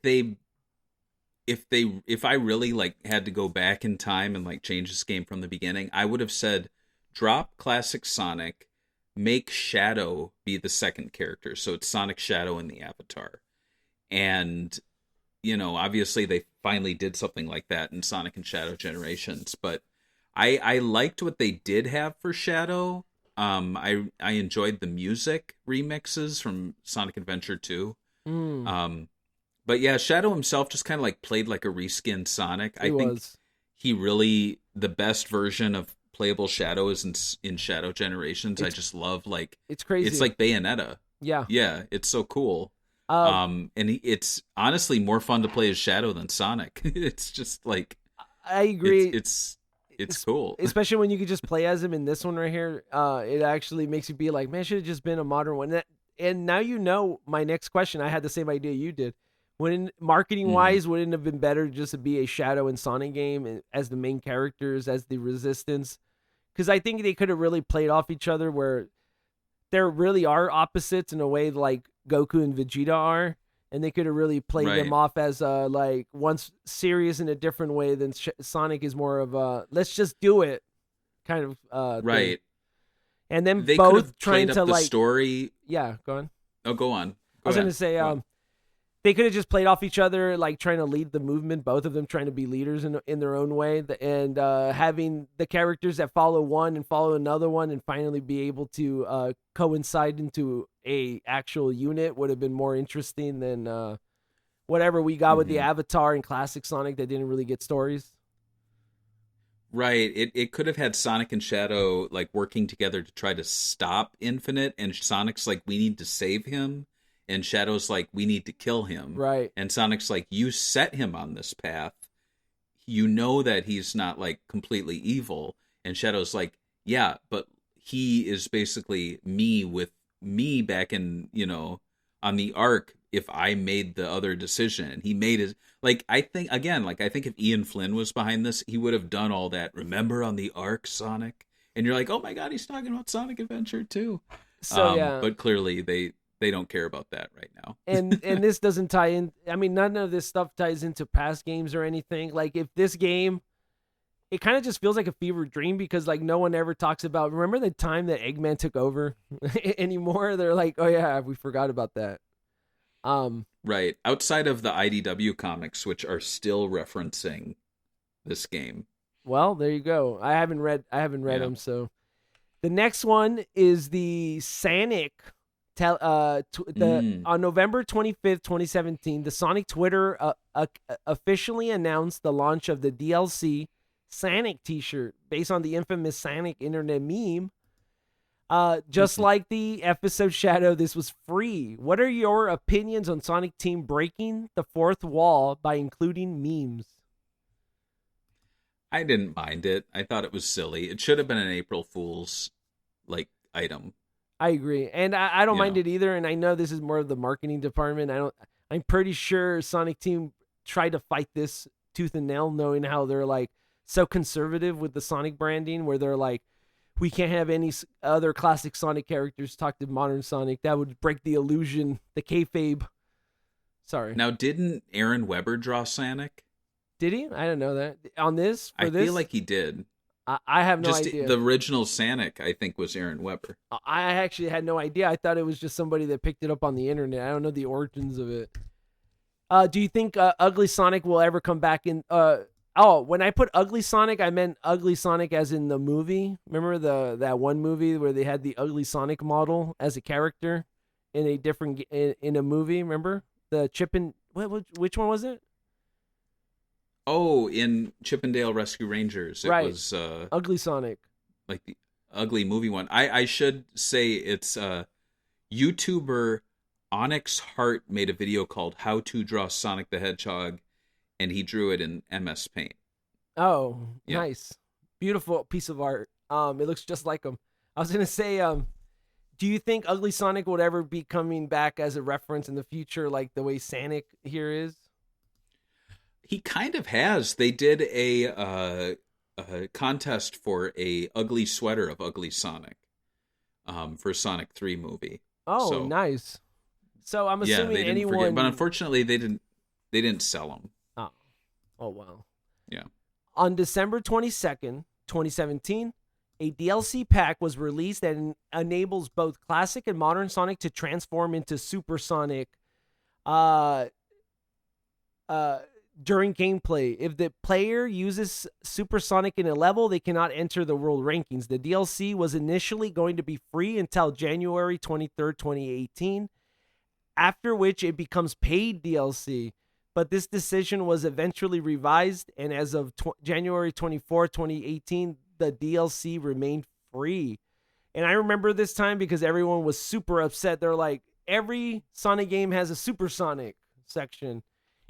if I really like had to go back in time and like change this game from the beginning, I would have said drop classic Sonic, make Shadow be the second character. So it's Sonic, Shadow, and the Avatar. And, obviously they finally did something like that in Sonic and Shadow Generations. But I liked what they did have for Shadow. I enjoyed the music remixes from Sonic Adventure 2. But yeah, Shadow himself just kind of like played like a reskinned Sonic. I think he really, the best version of playable Shadow is in Shadow Generations. I just love it's crazy. It's like Bayonetta. Yeah. Yeah, it's so cool. And it's honestly more fun to play as Shadow than Sonic. It's just like, I agree. It's cool. Especially when you could just play as him in this one right here. It actually makes you be like, man, should have just been a modern one. And now my next question. I had the same idea you did. Marketing wise, wouldn't it have been better just to be a Shadow and Sonic game as the main characters, as the Resistance? Because I think they could have really played off each other, where there really are opposites in a way like Goku and Vegeta are, and they could have really played them off as like one's serious in a different way than Sonic is more of a let's just do it kind of right. Thing. And then they both trying to the story. Yeah, go on. Oh, go on. I was going to say they could have just played off each other, like trying to lead the movement, both of them trying to be leaders in their own way, and having the characters that follow one and follow another one and finally be able to coincide into a actual unit would have been more interesting than whatever we got with the Avatar and Classic Sonic that didn't really get stories. Right. It could have had Sonic and Shadow like working together to try to stop Infinite, and Sonic's like, we need to save him. And Shadow's like, we need to kill him. Right. And Sonic's like, you set him on this path. You know that he's not like completely evil. And Shadow's like, yeah, but he is basically me with me back in, on the Ark if I made the other decision. And he made his, I think if Ian Flynn was behind this, he would have done all that. Remember on the Ark, Sonic? And you're like, oh my God, he's talking about Sonic Adventure 2. So, yeah. But clearly they don't care about that right now. and this doesn't tie in. I mean, none of this stuff ties into past games or anything. Like, if this game, it kind of just feels like a fever dream because, like, no one ever talks about, remember the time that Eggman took over anymore? They're like, oh, yeah, we forgot about that. Right. Outside of the IDW comics, which are still referencing this game. Well, there you go. I haven't read them, so. The next one is the Sonic... On November 25th, 2017, the Sonic Twitter officially announced the launch of the DLC Sonic t-shirt based on the infamous Sonic internet meme. Just like the episode Shadow, this was free. What are your opinions on Sonic Team breaking the fourth wall by including memes? I didn't mind it. I thought it was silly. It should have been an April Fool's item. I agree, and I don't You mind know. it either. And I know this is more of the marketing department. I'm pretty sure Sonic Team tried to fight this tooth and nail, knowing how they're like so conservative with the Sonic branding, where they're like, we can't have any other classic Sonic characters talk to modern Sonic. That would break the illusion, the kayfabe. Sorry. Now, didn't Aaron Weber draw Sonic? Did he? I don't know that. On this? I feel like he did. I have no Just idea. the original Sonic, I think, was Aaron Weber. I actually had no idea. I thought it was just somebody that picked it up on the internet. I don't know the origins of it. Do you think Ugly Sonic will ever come back in? When I put Ugly Sonic, I meant Ugly Sonic as in the movie. Remember that one movie where they had the Ugly Sonic model as a character in a different in a movie? Remember the which one was it? Oh, in Chippendale Rescue Rangers, it was Ugly Sonic, like the ugly movie one. I should say it's YouTuber Onyx Hart made a video called "How to Draw Sonic the Hedgehog," and he drew it in MS Paint. Oh, Yeah. nice, beautiful piece of art. It looks just like him. I was gonna say, do you think Ugly Sonic would ever be coming back as a reference in the future, like the way Sonic here is? He kind of has. They did a contest for a ugly sweater of Ugly Sonic, for Sonic 3 movie. Oh, So, nice. So I'm yeah, assuming they didn't anyone. forget, but unfortunately they didn't sell them. Oh wow. Yeah. On December 22nd, 2017, a DLC pack was released that enables both classic and modern Sonic to transform into Super Sonic during gameplay. If the player uses Super Sonic in a level, they cannot enter the world rankings. The DLC was initially going to be free until January 23rd, 2018, after which it becomes paid DLC. But this decision was eventually revised, and as of January 24, 2018, the DLC remained free. And I remember this time because everyone was super upset. They're like, every Sonic game has a Super Sonic section,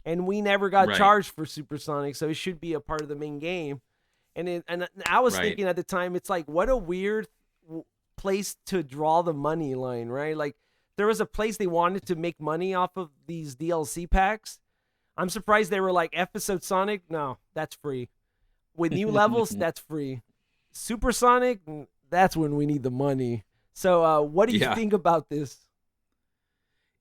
and we never got charged for Super Sonic, so it should be a part of the main game. And I was thinking at the time, it's like, what a weird place to draw the money line, right? Like, there was a place they wanted to make money off of these DLC packs. I'm surprised they were like, Episode Sonic, no, that's free. With new levels, that's free. Super Sonic, that's when we need the money. So what do you think about this?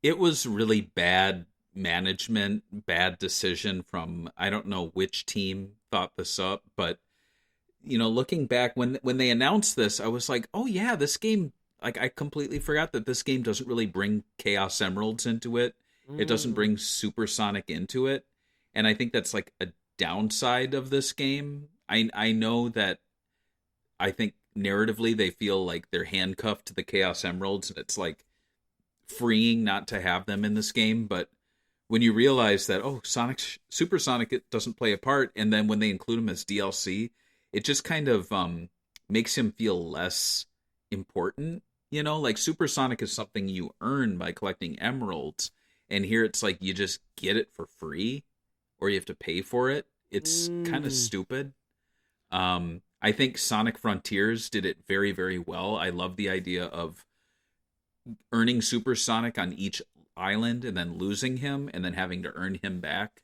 It was really bad management, bad decision from, I don't know which team thought this up, but looking back when they announced this, I was like, oh yeah, this game, like, I completely forgot that this game doesn't really bring Chaos Emeralds into it. It doesn't bring Super Sonic into it. And I think that's like a downside of this game. I know that I think narratively they feel like they're handcuffed to the Chaos Emeralds, and it's like freeing not to have them in this game. But when you realize that, Super Sonic, it doesn't play a part, and then when they include him as DLC, it just kind of makes him feel less important. Like Super Sonic is something you earn by collecting emeralds. And here it's like you just get it for free, or you have to pay for it. It's kind of stupid. I think Sonic Frontiers did it very, very well. I love the idea of earning Super Sonic on each island and then losing him and then having to earn him back.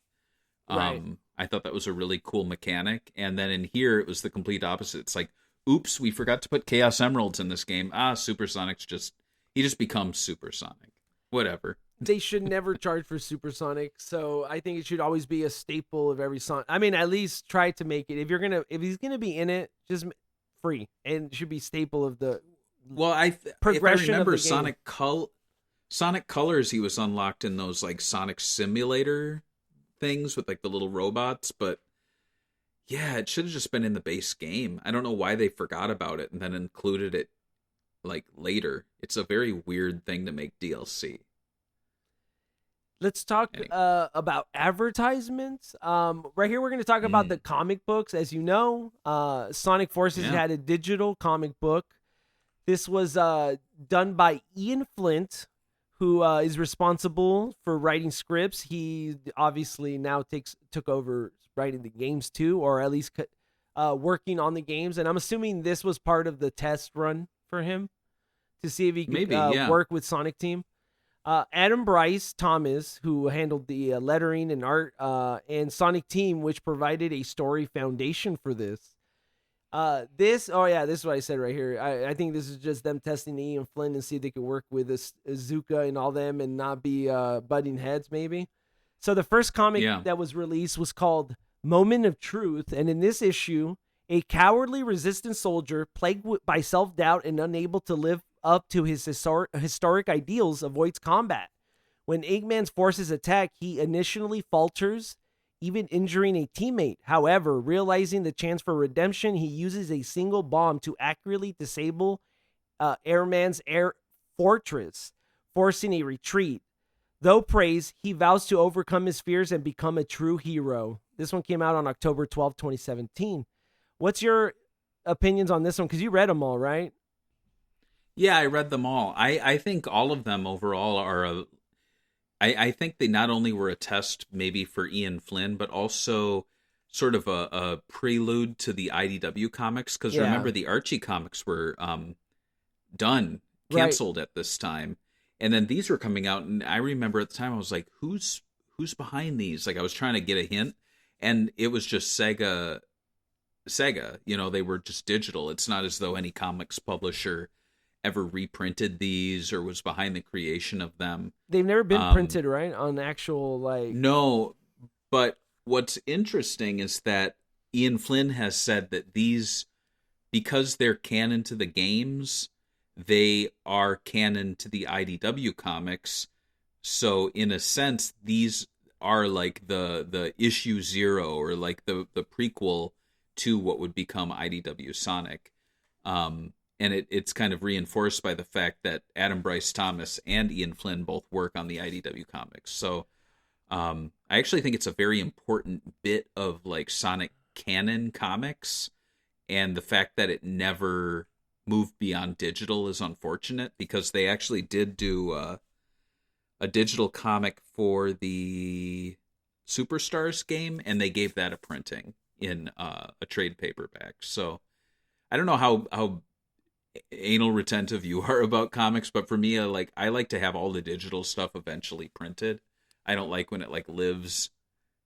Right. I thought that was a really cool mechanic. And then in here, it was the complete opposite. It's like, oops, we forgot to put Chaos Emeralds in this game. Super Sonic's he just becomes Super Sonic. Whatever. They should never charge for Super Sonic, so I think it should always be a staple of every Sonic. I mean, at least try to make it. If he's gonna be in it, just free, and it should be staple of the. Well, progression if I remember of the game. Sonic Colors, he was unlocked in those like Sonic Simulator things with like the little robots, but yeah, it should have just been in the base game. I don't know why they forgot about it and then included it like later. It's a very weird thing to make DLC. Let's talk Anyway. about advertisements. Right here, we're going to talk about the comic books. As you know, Sonic Forces Yeah. had a digital comic book. This was done by Ian Flint, who is responsible for writing scripts. He obviously now took over writing the games too, or at least working on the games. And I'm assuming this was part of the test run for him to see if he could Maybe, yeah. work with Sonic Team. Adam Bryce Thomas, who handled the lettering and art, and Sonic Team, which provided a story foundation for this. This is what I said right here. I think this is just them testing Ian Flynn and see if they could work with Azuka and all them and not be butting heads, maybe. So the first comic that was released was called Moment of Truth, and in this issue, a cowardly resistance soldier plagued by self-doubt and unable to live up to his historic ideals avoids combat. When Eggman's forces attack, he initially falters, even injuring a teammate. However, realizing the chance for redemption, he uses a single bomb to accurately disable Airman's air fortress, forcing a retreat. Though praised, he vows to overcome his fears and become a true hero. This one came out on October 12, 2017. What's your opinions on this one? Because you read them all, right? Yeah, I read them all. I think all of them overall are I think they not only were a test maybe for Ian Flynn, but also sort of a prelude to the IDW comics. Because remember, the Archie comics were canceled at this time. And then these were coming out, and I remember at the time I was like, who's behind these? Like, I was trying to get a hint, and it was just Sega, they were just digital. It's not as though any comics publisher ever reprinted these or was behind the creation of them. They've never been printed, right? On actual, like... No, but what's interesting is that Ian Flynn has said that these, because they're canon to the games, they are canon to the IDW comics. So in a sense, these are like the issue 0 or like the prequel to what would become IDW Sonic. And it's kind of reinforced by the fact that Adam Bryce Thomas and Ian Flynn both work on the IDW comics. So I actually think it's a very important bit of like Sonic canon comics, and the fact that it never moved beyond digital is unfortunate, because they actually did do a digital comic for the Superstars game, and they gave that a printing in a trade paperback. So I don't know how anal retentive you are about comics, but for me, I like to have all the digital stuff eventually printed. I don't like when it like lives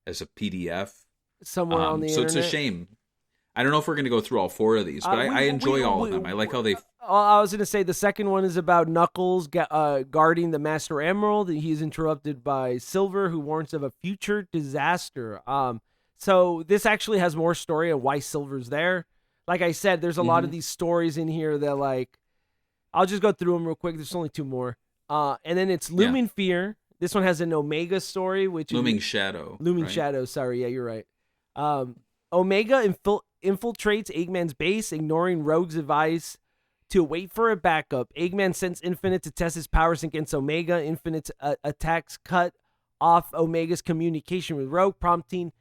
as a PDF somewhere on the internet. So it's a shame. I don't know if we're going to go through all 4 of these, but I enjoy all of them. I like how they... I was going to say the second one is about Knuckles guarding the Master Emerald. He's interrupted by Silver, who warns of a future disaster. So this actually has more story of why Silver's there. Like I said, there's a lot of these stories in here that, like, I'll just go through them real quick. There's only 2 more. And then it's Looming Fear. This one has an Omega story, which Looming is... Shadow. Looming right? Shadow, sorry. Yeah, you're right. Omega infiltrates Eggman's base, ignoring Rogue's advice to wait for a backup. Eggman sends Infinite to test his powers against Omega. Infinite's attacks cut off Omega's communication with Rogue, prompting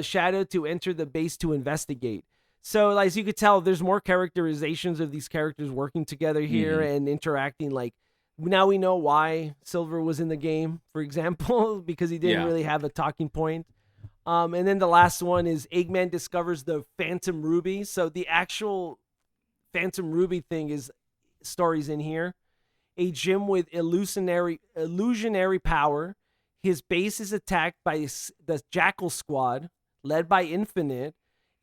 Shadow to enter the base to investigate. So, as you could tell, there's more characterizations of these characters working together here and interacting. Like, now we know why Silver was in the game, for example, because he didn't really have a talking point. And then the last one is Eggman discovers the Phantom Ruby. So the actual Phantom Ruby thing is stories in here. A gem with illusionary power. His base is attacked by the Jackal Squad, led by Infinite.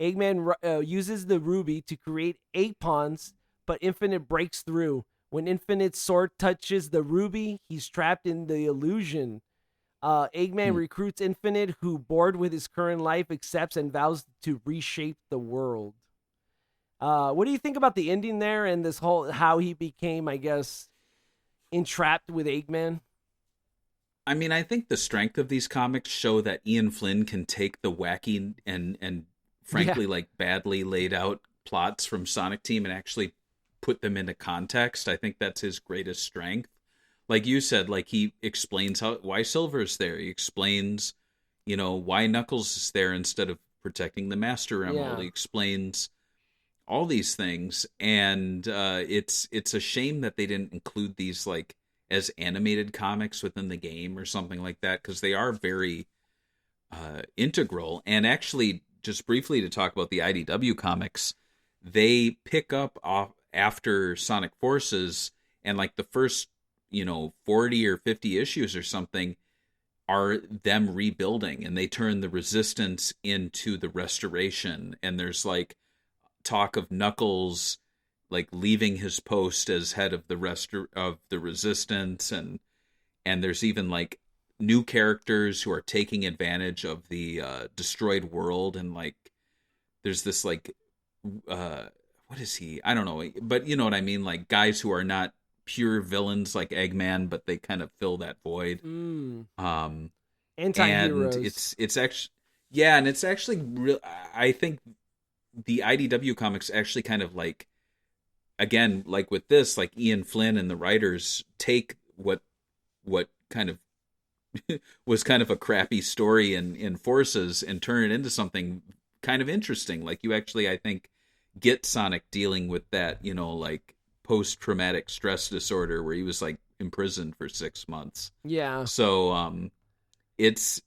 Eggman uses the ruby to create 8 pawns, but Infinite breaks through. When Infinite's sword touches the ruby, he's trapped in the illusion. Eggman recruits Infinite, who, bored with his current life, accepts and vows to reshape the world. What do you think about the ending there and this whole, how he became, I guess, entrapped with Eggman? I mean, I think the strength of these comics show that Ian Flynn can take the wacky and frankly, like, badly laid out plots from Sonic Team and actually put them into context. I think that's his greatest strength. like you said, like he explains why Silver's there. He explains, why Knuckles is there instead of protecting the Master Emerald. Yeah. He explains all these things, and it's a shame that they didn't include these like as animated comics within the game or something like that, because they are very integral. And actually, just briefly to talk about the IDW comics, they pick up off after Sonic Forces, and like the first 40 or 50 issues or something are them rebuilding, and they turn the Resistance into the Restoration. And there's like talk of Knuckles like leaving his post as head of the Resistance, and there's even like new characters who are taking advantage of the destroyed world, and like there's this like what is he? I don't know, but you know what I mean, like guys who are not pure villains like Eggman, but they kind of fill that void. Anti-heroes. And it's actually, yeah, and it's actually real. I think the IDW comics actually kind of like, again, like with this, like Ian Flynn and the writers take what kind of was kind of a crappy story in Forces and turn it into something kind of interesting. Like you actually, I think, get Sonic dealing with that, like post-traumatic stress disorder where he was like imprisoned for 6 months. Yeah. So it's,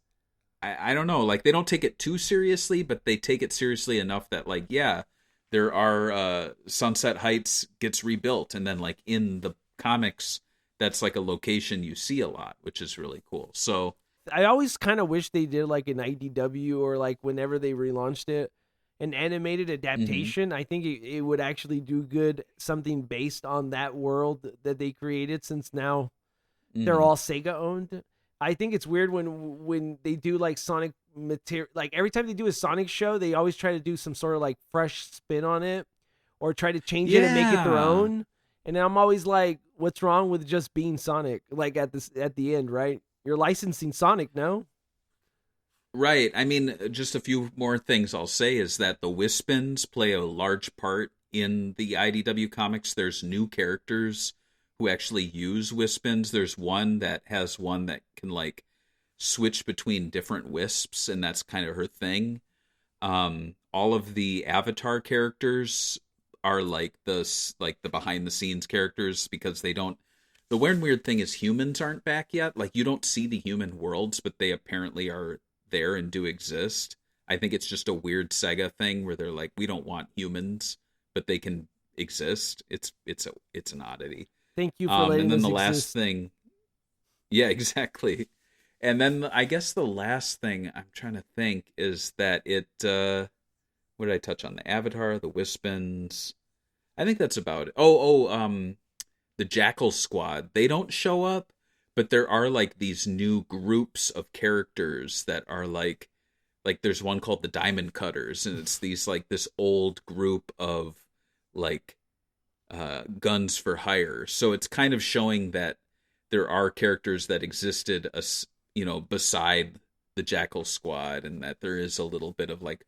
I don't know, like they don't take it too seriously, but they take it seriously enough that like, yeah, there are Sunset Heights gets rebuilt, and then like in the comics that's like a location you see a lot, which is really cool. So I always kind of wish they did like an IDW, or like whenever they relaunched it, an animated adaptation. I think it would actually do good, something based on that world that they created, since now they're all Sega owned. I think it's weird when they do like Sonic material, like every time they do a Sonic show, they always try to do some sort of like fresh spin on it, or try to change it and make it their own. And I'm always like, what's wrong with just being Sonic? Like at the end, right? You're licensing Sonic, no? Right. I mean, just a few more things I'll say is that the Wispins play a large part in the IDW comics. There's new characters who actually use Wispins. There's one that can like switch between different Wisps, and that's kind of her thing. All of the Avatar characters are like the behind the scenes characters, because they don't. The weird thing is humans aren't back yet. Like you don't see the human worlds, but they apparently are there and do exist. I think it's just a weird Sega thing where they're like, we don't want humans, but they can exist. It's an oddity. Thank you for letting and then us the exist. last thing, yeah, exactly. And then I guess the last thing I'm trying to think is that it. What did I touch on? The Avatar, the Wispins. I think that's about it. The Jackal Squad. They don't show up, but there are like these new groups of characters that are like there's one called the Diamond Cutters, and it's these like this old group of like guns for hire. So it's kind of showing that there are characters that existed, beside the Jackal Squad, and that there is a little bit of like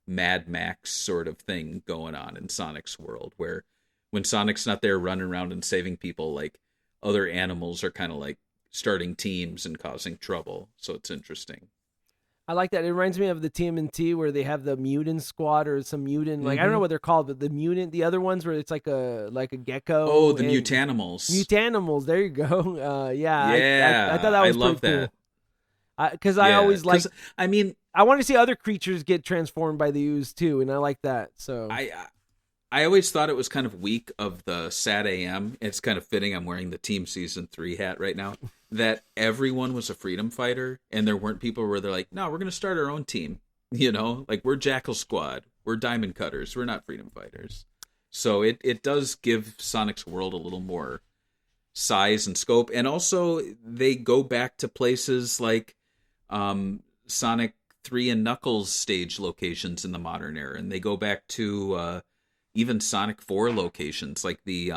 Mad Max sort of thing going on in Sonic's world, where when Sonic's not there running around and saving people, like other animals are kind of like starting teams and causing trouble. So it's interesting. I like that. It reminds me of the TMNT where they have the mutant squad, or some mutant, like I don't know what they're called, but the other ones where it's like a gecko. Oh, the Mutanimals. Mutanimals. There you go. Yeah. I thought that was I love pretty that. Cool. Because I always like. I mean, I want to see other creatures get transformed by the ooze too, and I like that. So I always thought it was kind of weak of the Sat AM. It's kind of fitting. I'm wearing the Team Season 3 hat right now. That everyone was a freedom fighter, and there weren't people where they're like, no, we're going to start our own team. Like we're Jackal Squad, we're Diamond Cutters, we're not freedom fighters. So it does give Sonic's world a little more size and scope. And also they go back to places like Sonic 3 and Knuckles stage locations in the modern era. And they go back to even Sonic 4 locations, like the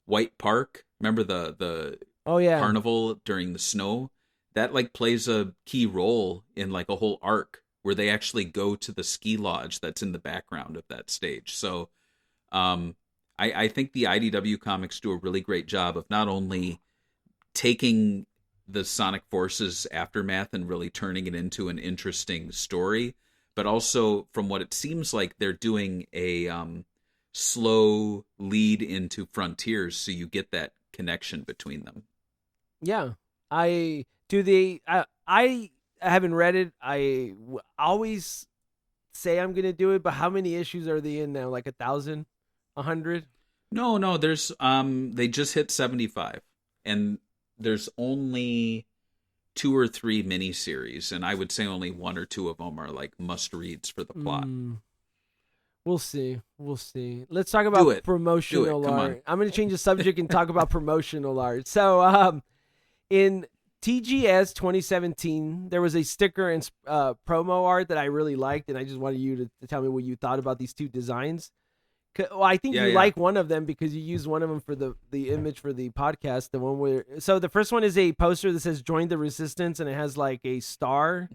White Park. Remember the carnival during the snow? That like plays a key role in like a whole arc where they actually go to the ski lodge that's in the background of that stage. So I think the IDW comics do a really great job of not only taking the Sonic Forces aftermath and really turning it into an interesting story. But also, from what it seems like, they're doing a slow lead into Frontiers, so you get that connection between them. Yeah, I do. I haven't read it. Always say I'm gonna do it, but how many issues are they in now? Like 1,000, 100? No, there's they just hit 75, and there's only 2 or 3 miniseries, and I would say only 1 or 2 of them are like must reads for the plot. We'll see. Let's talk about promotional Come art. on. I'm going to change the subject and talk about promotional art. So, in TGS 2017, there was a sticker and promo art that I really liked, and I just wanted you to tell me what you thought about these two designs. Well, I think you like one of them because you used one of them for the image for the podcast. The one where the first one is a poster that says "Join the Resistance" and it has like a star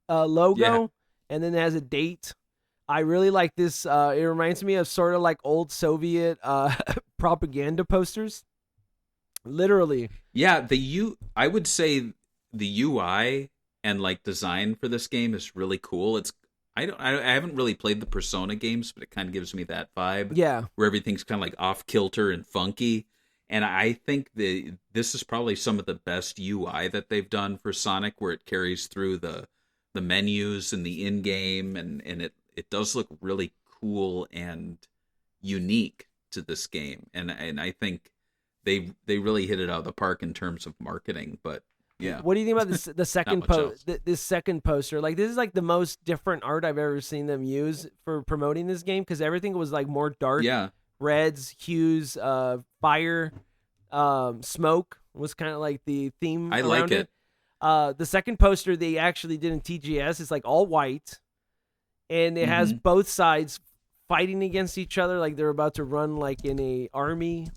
logo, and then it has a date. I really like this. It reminds me of sort of like old Soviet propaganda posters. Literally. Yeah, I would say the UI and like design for this game is really cool. I haven't really played the Persona games, but it kind of gives me that vibe. Yeah. Where everything's kind of like off kilter and funky. And I think this is probably some of the best UI that they've done for Sonic, where it carries through the menus and the in-game, and it does look really cool and unique to this game. And I think they really hit it out of the park in terms of marketing. But yeah. What do you think about the second this second poster? Like, this is like the most different art I've ever seen them use for promoting this game, because everything was like more dark. Yeah. Reds, hues, fire, smoke was kind of like the theme. I like it. The second poster they actually did in TGS is like all white, and it has both sides fighting against each other, like they're about to run like in a army.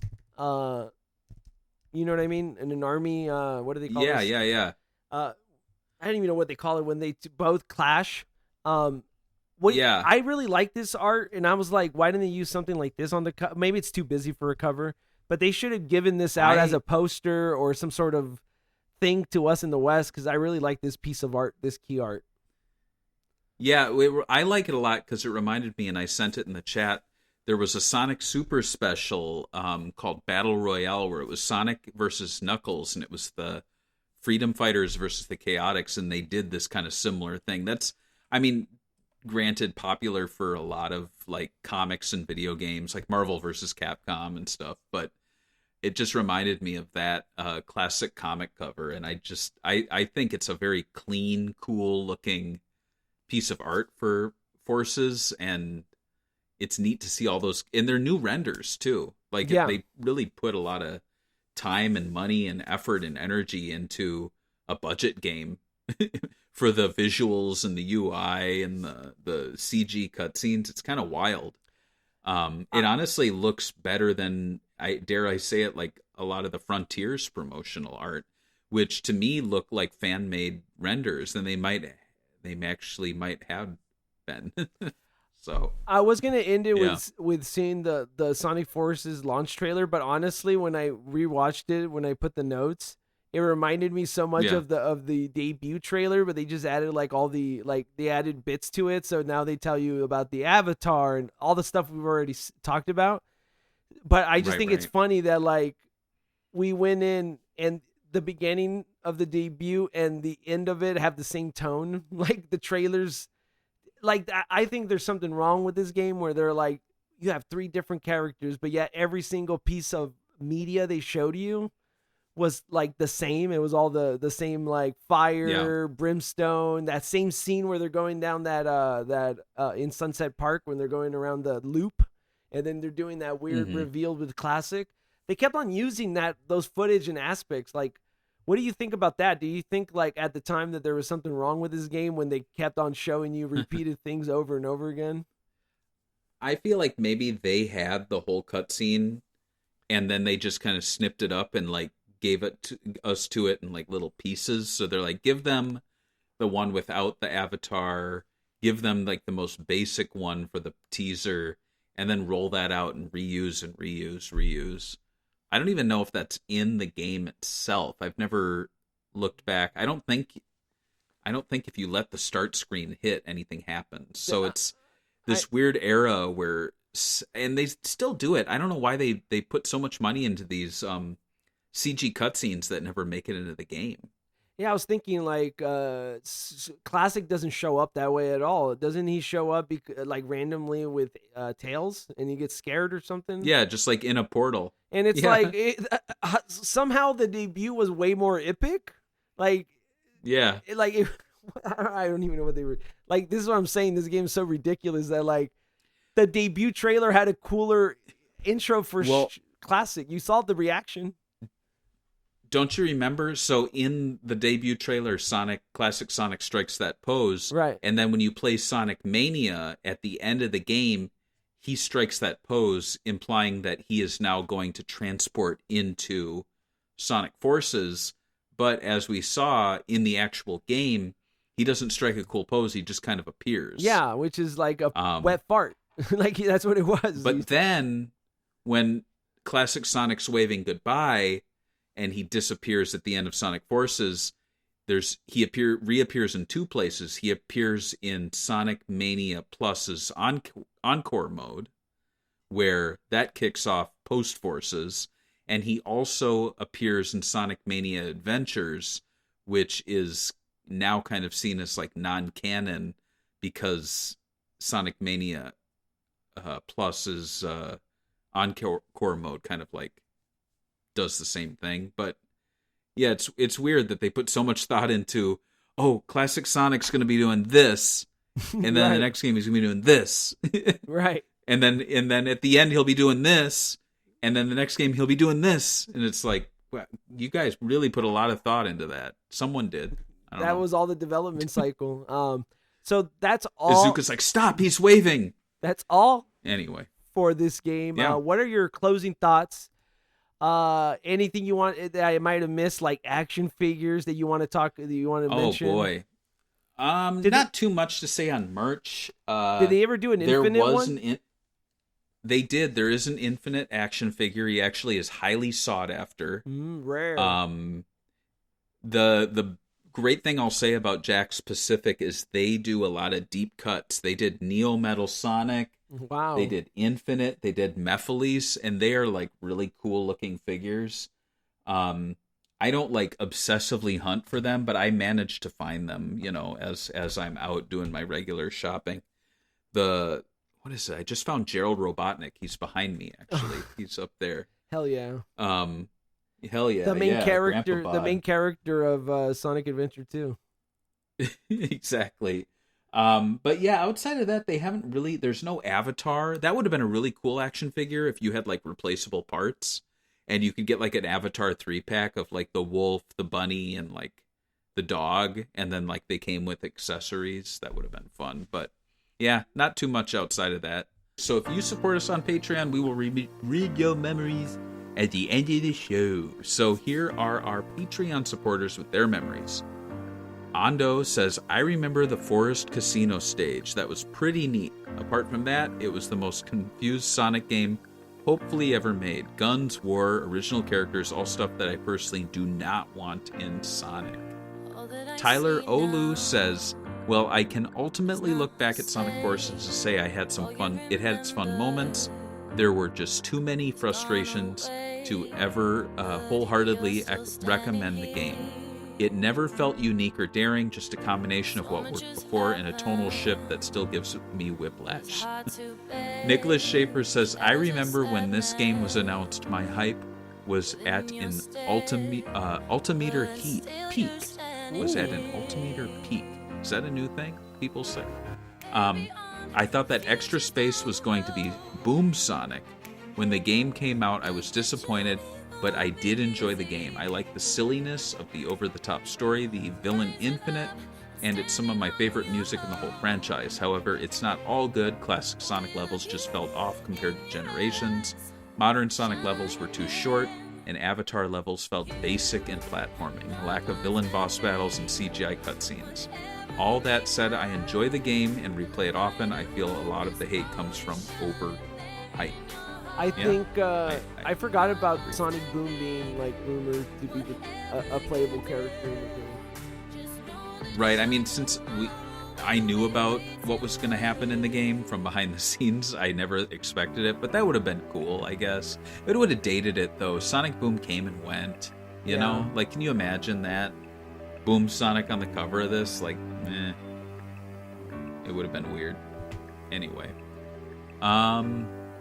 You know what I mean? In an army, what do they call it? Yeah. I don't even know what they call it when they both clash. I really like this art, and I was like, why didn't they use something like this on the cover? Maybe it's too busy for a cover, but they should have given this out as a poster or some sort of thing to us in the West, because I really like this piece of art, this key art. Yeah, I like it a lot because it reminded me, and I sent it in the chat, there was a Sonic Super Special called Battle Royale, where it was Sonic versus Knuckles, and it was the Freedom Fighters versus the Chaotix, and they did this kind of similar thing. Granted, popular for a lot of like comics and video games, like Marvel versus Capcom and stuff, but it just reminded me of that classic comic cover, and I think it's a very clean, cool looking piece of art for Forces, and it's neat to see all those, and they're new renders too. Like they really put a lot of time and money and effort and energy into a budget game for the visuals and the UI and the CG cutscenes. It's kind of wild. It honestly looks better than, I say it, like a lot of the Frontiers promotional art, which to me look like fan made renders, and they actually might have been. So I was gonna end it with seeing the Sonic Forces launch trailer, but honestly, when I rewatched it, when I put the notes, it reminded me so much of the debut trailer, but they just added like all the they added bits to it. So now they tell you about the avatar and all the stuff we've already talked about. But I just think it's funny that like we went in and the beginning of the debut and the end of it have the same tone, like the trailers. Like, I think there's something wrong with this game where they're like, you have 3 different characters, but yet every single piece of media they showed you was like the same. It was all the same, like fire, brimstone, that same scene where they're going down that in Sunset Park when they're going around the loop, and then they're doing that weird reveal with classic. They kept on using those footage and aspects. Like, what do you think about that? Do you think, like, at the time that there was something wrong with this game when they kept on showing you repeated things over and over again? I feel like maybe they had the whole cutscene, and then they just kind of snipped it up and, like, gave it to it in, like, little pieces. So they're like, give them the one without the avatar, give them, like, the most basic one for the teaser, and then roll that out and reuse and reuse. I don't even know if that's in the game itself. I've never looked back. I don't think if you let the start screen hit, anything happens. So it's this weird era where, and they still do it. I don't know why they put so much money into these CG cutscenes that never make it into the game. Yeah, I was thinking like Classic doesn't show up that way at all. Doesn't he show up like randomly with Tails and he gets scared or something? Yeah, just like in a portal. And it's like somehow the debut was way more epic. Like yeah, I don't even know what they were like. This is what I'm saying. This game is so ridiculous that like the debut trailer had a cooler intro for Classic. You saw the reaction. Don't you remember? So in the debut trailer, Classic Sonic strikes that pose. Right. And then when you play Sonic Mania at the end of the game, he strikes that pose, implying that he is now going to transport into Sonic Forces. But as we saw in the actual game, he doesn't strike a cool pose. He just kind of appears. Yeah, which is like a wet fart. Like that's what it was. But then when Classic Sonic's waving goodbye, and he disappears at the end of Sonic Forces, he reappears in two places. He appears in Sonic Mania Plus's Encore mode, where that kicks off Post Forces, and he also appears in Sonic Mania Adventures, which is now kind of seen as like non-canon because Sonic Mania Plus's Encore mode kind of like does the same thing. But yeah, it's weird that they put so much thought into, Classic Sonic's going to be doing this, and then the next game he's going to be doing this. Right. And then at the end he'll be doing this, and then the next game he'll be doing this, and it's like, well, you guys really put a lot of thought into that. Someone did. I don't know. Was all the development cycle. So that's all. Izuka's like, stop, he's waving. That's all. Anyway, for this game. Yeah. What are your closing thoughts? Anything you want that I might have missed, like action figures that you want to mention? Oh boy. Not too much to say on merch. Did they ever do an Infinite one? They did. There is an Infinite action figure. He actually is highly sought after. Rare. The great thing I'll say about Jakks Pacific is they do a lot of deep cuts. They did Neo Metal Sonic. Wow. They did Infinite. They did Mephiles, and they are like really cool looking figures. I don't like obsessively hunt for them, but I manage to find them, as I'm out doing my regular shopping. What is it? I just found Gerald Robotnik. He's behind me, actually. He's up there. Hell yeah. Hell yeah. The main character, Grandpa the main character of Sonic Adventure 2. Exactly. But yeah, outside of that, they haven't really, there's no Avatar. That would have been a really cool action figure if you had like replaceable parts and you could get like an Avatar 3-pack of like the wolf, the bunny, and like the dog. And then like they came with accessories. That would have been fun. But yeah, not too much outside of that. So if you support us on Patreon, we will read your memories at the end of the show. So here are our Patreon supporters with their memories. Ando says, I remember the Forest Casino stage. That was pretty neat. Apart from that, it was the most confused Sonic game hopefully ever made. Guns, war, original characters, all stuff that I personally do not want in Sonic. Tyler Olu says, well, I can ultimately look back at Sonic Forces and say I had some fun. It had its fun moments. There were just too many frustrations to ever wholeheartedly recommend the game. It never felt unique or daring, just a combination of what worked before and a tonal shift that still gives me whiplash. Nicholas Schaefer says, I remember when this game was announced, my hype was at an altimeter peak. Was at an altimeter peak. Is that a new thing? People say. I thought that extra space was going to be Boom Sonic. When the game came out, I was disappointed, but I did enjoy the game. I like the silliness of the over-the-top story, the villain Infinite, and it's some of my favorite music in the whole franchise. However, it's not all good. Classic Sonic levels just felt off compared to Generations. Modern Sonic levels were too short, and Avatar levels felt basic and platforming. Lack of villain boss battles and CGI cutscenes. All that said, I enjoy the game and replay it often. I feel a lot of the hate comes from overhype. I Yeah. think I forgot about Sonic Boom being like rumored to be a playable character in the game. Right. I mean, since I knew about what was going to happen in the game from behind the scenes, I never expected it, but that would have been cool, I guess. It would have dated it, though. Sonic Boom came and went, you know? Like, can you imagine that? Boom Sonic on the cover of this? Like, it would have been weird. Anyway.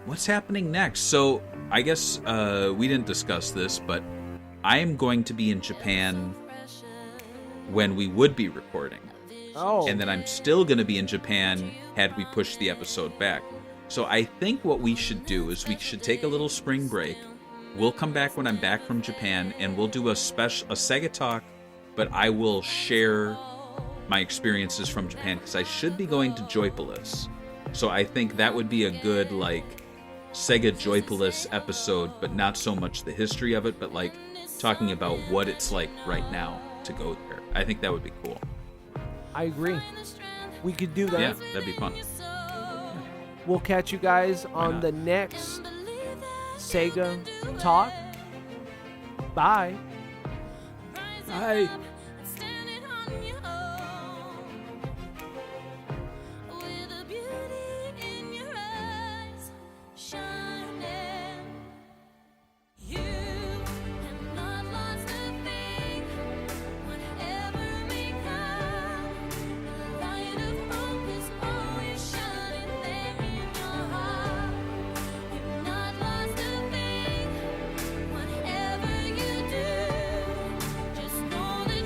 What's happening next? So, I guess we didn't discuss this, but I am going to be in Japan when we would be recording. Oh. And then I'm still going to be in Japan had we pushed the episode back. So I think what we should do is we should take a little spring break. We'll come back when I'm back from Japan, and we'll do a Sega Talk, but I will share my experiences from Japan, because I should be going to Joypolis. So I think that would be a good, like, Sega Joypolis episode, but not so much the history of it, but, like, talking about what it's like right now to go there. I think that would be cool. I agree. We could do that. Yeah, that'd be fun. We'll catch you guys on the next Sega Talk. Bye. Bye. Whatever you do, just know that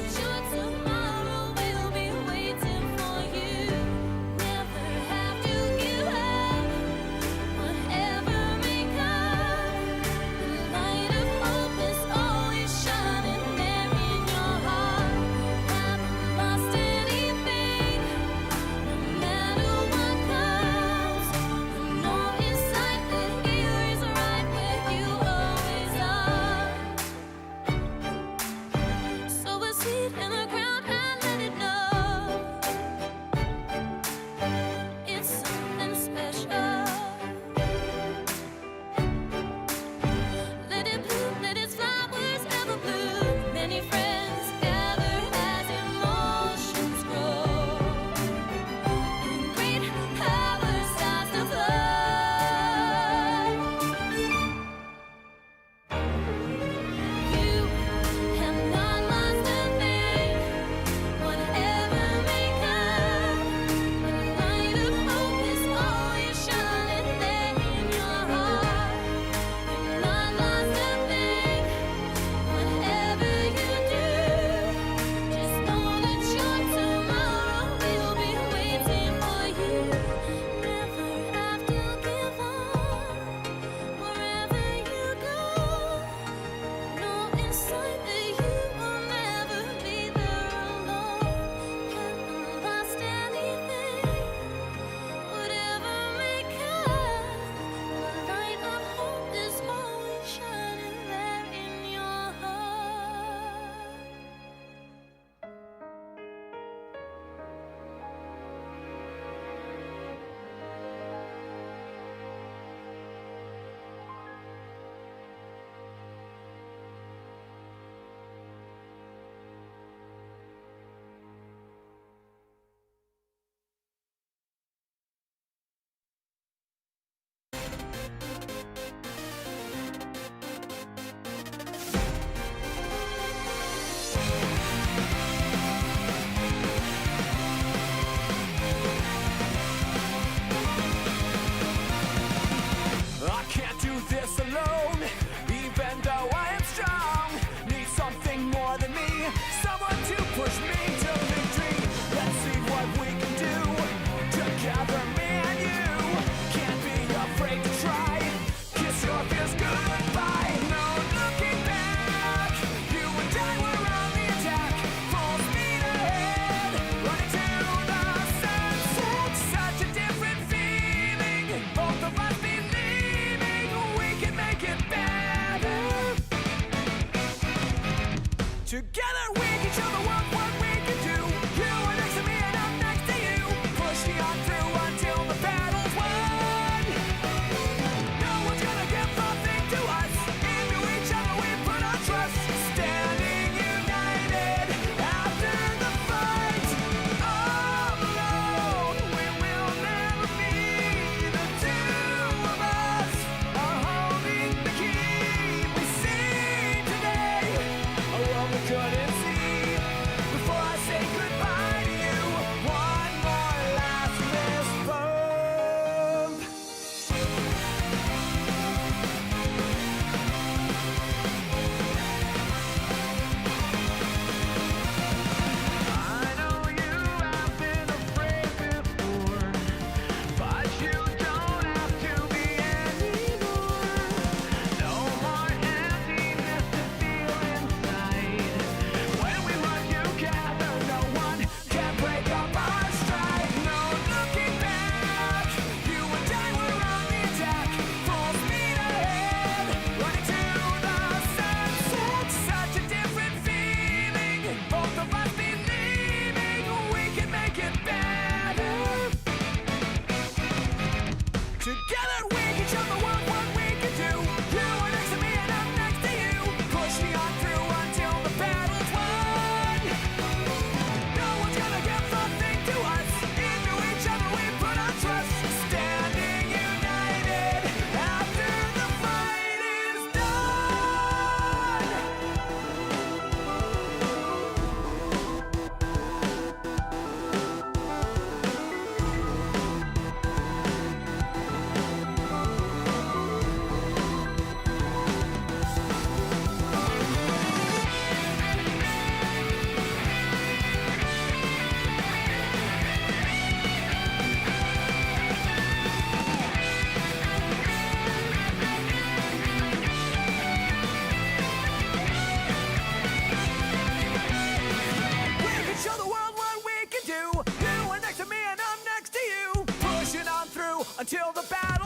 do. You are next to me and I'm next to you. Pushing on through until the battle